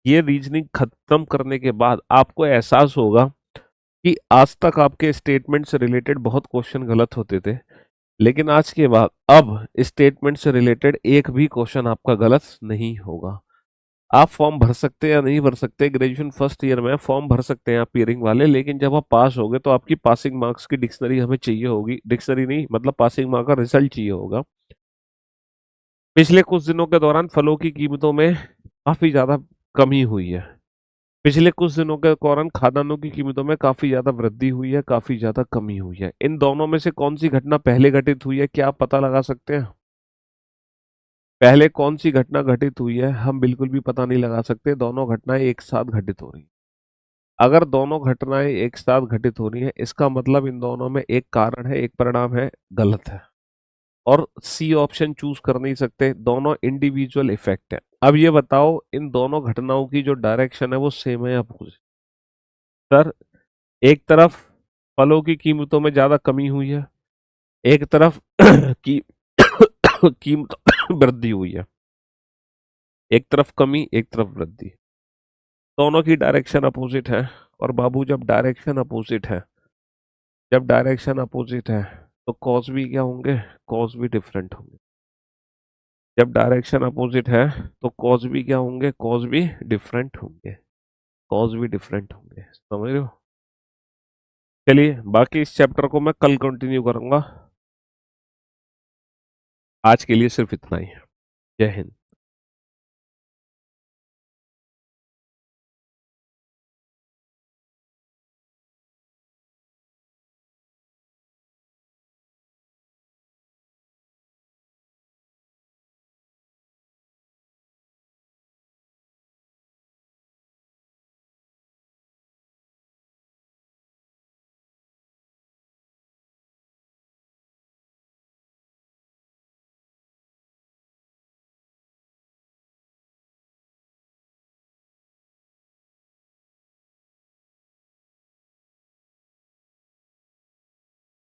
ये रीजनिंग खत्म करने के बाद आपको एहसास होगा कि आज तक आपके स्टेटमेंट से रिलेटेड बहुत क्वेश्चन गलत होते थे, लेकिन आज के बाद अब स्टेटमेंट से रिलेटेड एक भी क्वेश्चन आपका गलत नहीं होगा। आप फॉर्म भर सकते हैं या नहीं भर सकते, ग्रेजुएशन फर्स्ट ईयर में फॉर्म भर सकते हैं आप पीयरिंग वाले, लेकिन जब आप पास हो गए तो आपकी पासिंग मार्क्स की डिक्शनरी हमें चाहिए होगी। डिक्शनरी नहीं, मतलब पासिंग मार्क का रिजल्ट चाहिए होगा। पिछले कुछ दिनों के दौरान फलों की कीमतों में काफी ज्यादा कमी हुई है। पिछले कुछ दिनों के दौरान खाद्यान्नों की कीमतों में काफी ज्यादा वृद्धि हुई है, काफी ज्यादा कमी हुई है। इन दोनों में से कौन सी घटना पहले घटित हुई है, क्या आप पता लगा सकते हैं? पहले कौन सी घटना घटित हुई है हम बिल्कुल भी पता नहीं लगा सकते, दोनों घटनाएं एक साथ घटित हो रही हैं। अगर दोनों घटनाएं एक साथ घटित हो रही हैं इसका मतलब इन दोनों में एक कारण है एक परिणाम है, गलत है। और सी ऑप्शन चूज कर नहीं सकते, दोनों इंडिविजुअल इफेक्ट है। अब ये बताओ इन दोनों घटनाओं की जो डायरेक्शन है वो सेम है या अपोजिट? सर, एक तरफ फलों की कीमतों में ज्यादा कमी हुई है, एक तरफ की कीमत वृद्धि हुई है। एक तरफ कमी एक तरफ वृद्धि, दोनों की डायरेक्शन अपोजिट है। और बाबू जब डायरेक्शन अपोजिट है, जब डायरेक्शन अपोजिट है तो कॉज भी क्या होंगे? कॉज भी डिफरेंट होंगे। जब डायरेक्शन अपोजिट है तो कॉज भी क्या होंगे? कॉज भी डिफरेंट होंगे, कॉज भी डिफरेंट होंगे। समझ रहे हो? चलिए बाकी इस चैप्टर को मैं कल कंटिन्यू करूंगा। आज के लिए सिर्फ इतना ही है। जय हिंद।